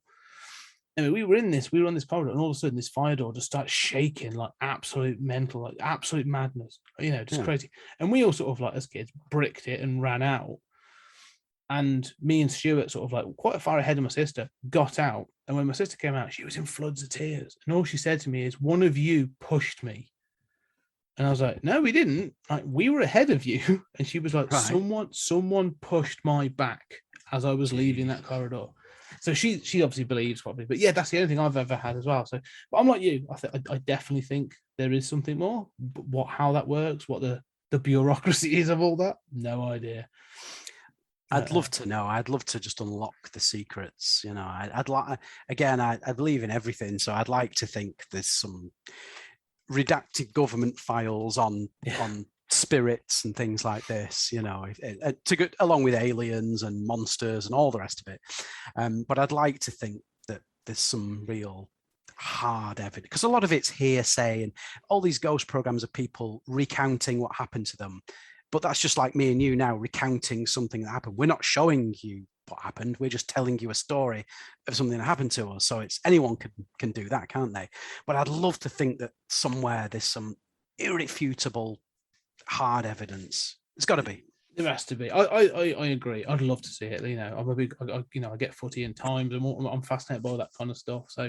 And we were on this corridor, and all of a sudden this fire door just starts shaking like absolute mental, like absolute madness, just crazy. And we all sort of like as kids bricked it and ran out. And me and Stuart, sort of like quite far ahead of my sister, got out. And when my sister came out, she was in floods of tears. And all she said to me is, "One of you pushed me." And I was like, "No, we didn't. Like, we were ahead of you." And she was like, right. Someone pushed my back as I was leaving that corridor. So she obviously believes probably. But yeah, that's the only thing I've ever had as well. So, but I'm like you. I definitely think there is something more. But how that works, what the bureaucracy is of all that, no idea. I'd love to know. I'd love to just unlock the secrets. I'd like. Again, I believe in everything, so I'd like to think there's some redacted government files on spirits and things like this. To go along with aliens and monsters and all the rest of it. But I'd like to think that there's some real hard evidence, because a lot of it's hearsay, and all these ghost programs are people recounting what happened to them. But that's just like me and you now recounting something that happened. We're not showing you what happened. We're just telling you a story of something that happened to us. So it's anyone can do that, can't they? But I'd love to think that somewhere there's some irrefutable hard evidence. It's got to be. There has to be. I agree. I'd love to see it. I'm a big. I get footy in times, and I'm fascinated by all that kind of stuff. So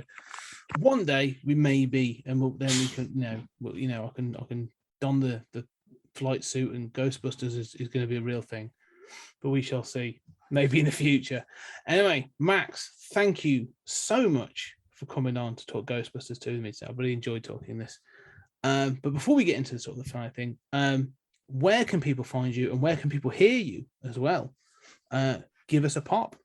one day we may be, and then we can. I can don the flight suit, and Ghostbusters is going to be a real thing, but we shall see, maybe in the future. Anyway, Max, thank you so much for coming on to talk Ghostbusters to me. So I really enjoyed talking this. But before we get into the sort of the final thing, where can people find you and where can people hear you as well? Give us a pop.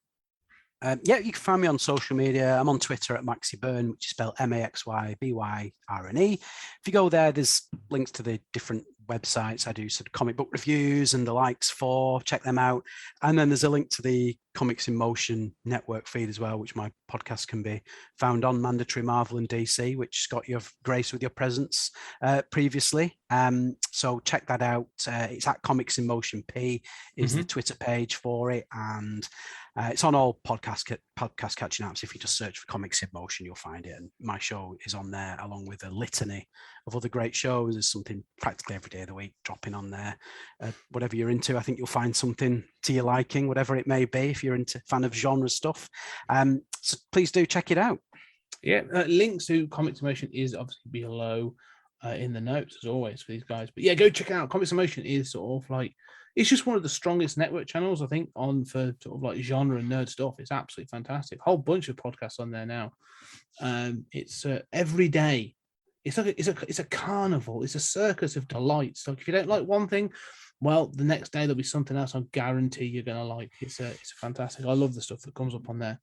You can find me on social media. I'm on Twitter at MaxyByrne, which is spelled MaxyByrne. If you go there, there's links to the different websites I do sort of comic book reviews and the likes for. Check them out. And then there's a link to the Comics in Motion network feed as well, which my podcast can be found on, Mandatory Marvel and DC, which Scott, you've graced with your presence previously. So check that out. It's at Comics in Motion P is the Twitter page for it. And it's on all podcast podcast catching apps. If you just search for Comics in Motion, you'll find it. And my show is on there, along with a litany of other great shows. There's something practically every day of the week dropping on there. Whatever you're into, I think you'll find something to your liking, whatever it may be, if you're into fan of genre stuff. So please do check it out. Yeah, links to Comics in Motion is obviously below in the notes, as always, for these guys. But yeah, go check it out. Comics in Motion is sort of like, it's just one of the strongest network channels, I think, on for sort of like genre and nerd stuff. It's absolutely fantastic. Whole bunch of podcasts on there now. It's every day. It's like it's a carnival. It's a circus of delights. Like if you don't like one thing, well, the next day there'll be something else I guarantee you're gonna like. It's fantastic. I love the stuff that comes up on there.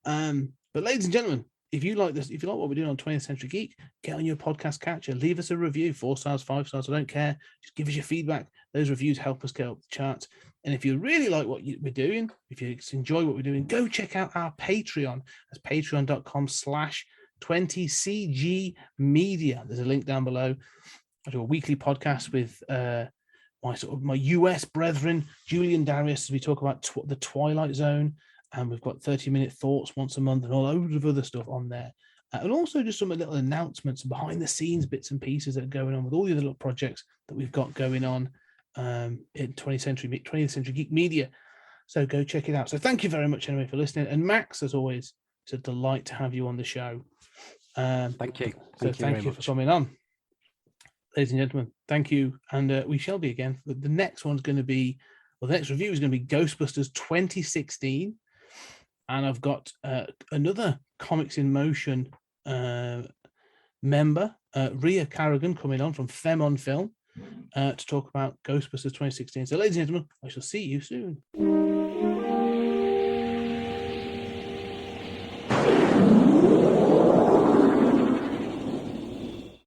But ladies and gentlemen, if you like this, if you like what we're doing on 20th Century Geek, get on your podcast catcher, leave us a review, 4 stars, 5 stars, I don't care. Just give us your feedback. Those reviews help us get up the charts. And if you really like what we're doing, if you enjoy what we're doing, go check out our Patreon. That's patreon.com/20CG Media. There's a link down below. I do a weekly podcast with my US brethren, Julian Darius, as we talk about the Twilight Zone. And we've got 30-minute thoughts once a month and all loads of other stuff on there. And also just some little announcements, behind the scenes bits and pieces that are going on with all the other little projects that we've got going on in 20th Century Geek Media. So go check it out. So thank you very much anyway for listening. And Max, as always, it's a delight to have you on the show. Thank you. Thank you for coming on. Ladies and gentlemen, thank you. And we shall be again. The next one's going to be, the next review is going to be Ghostbusters 2016. And I've got another Comics in Motion member, Ria Carrigan, coming on from Fem on Film to talk about Ghostbusters 2016. So, ladies and gentlemen, I shall see you soon.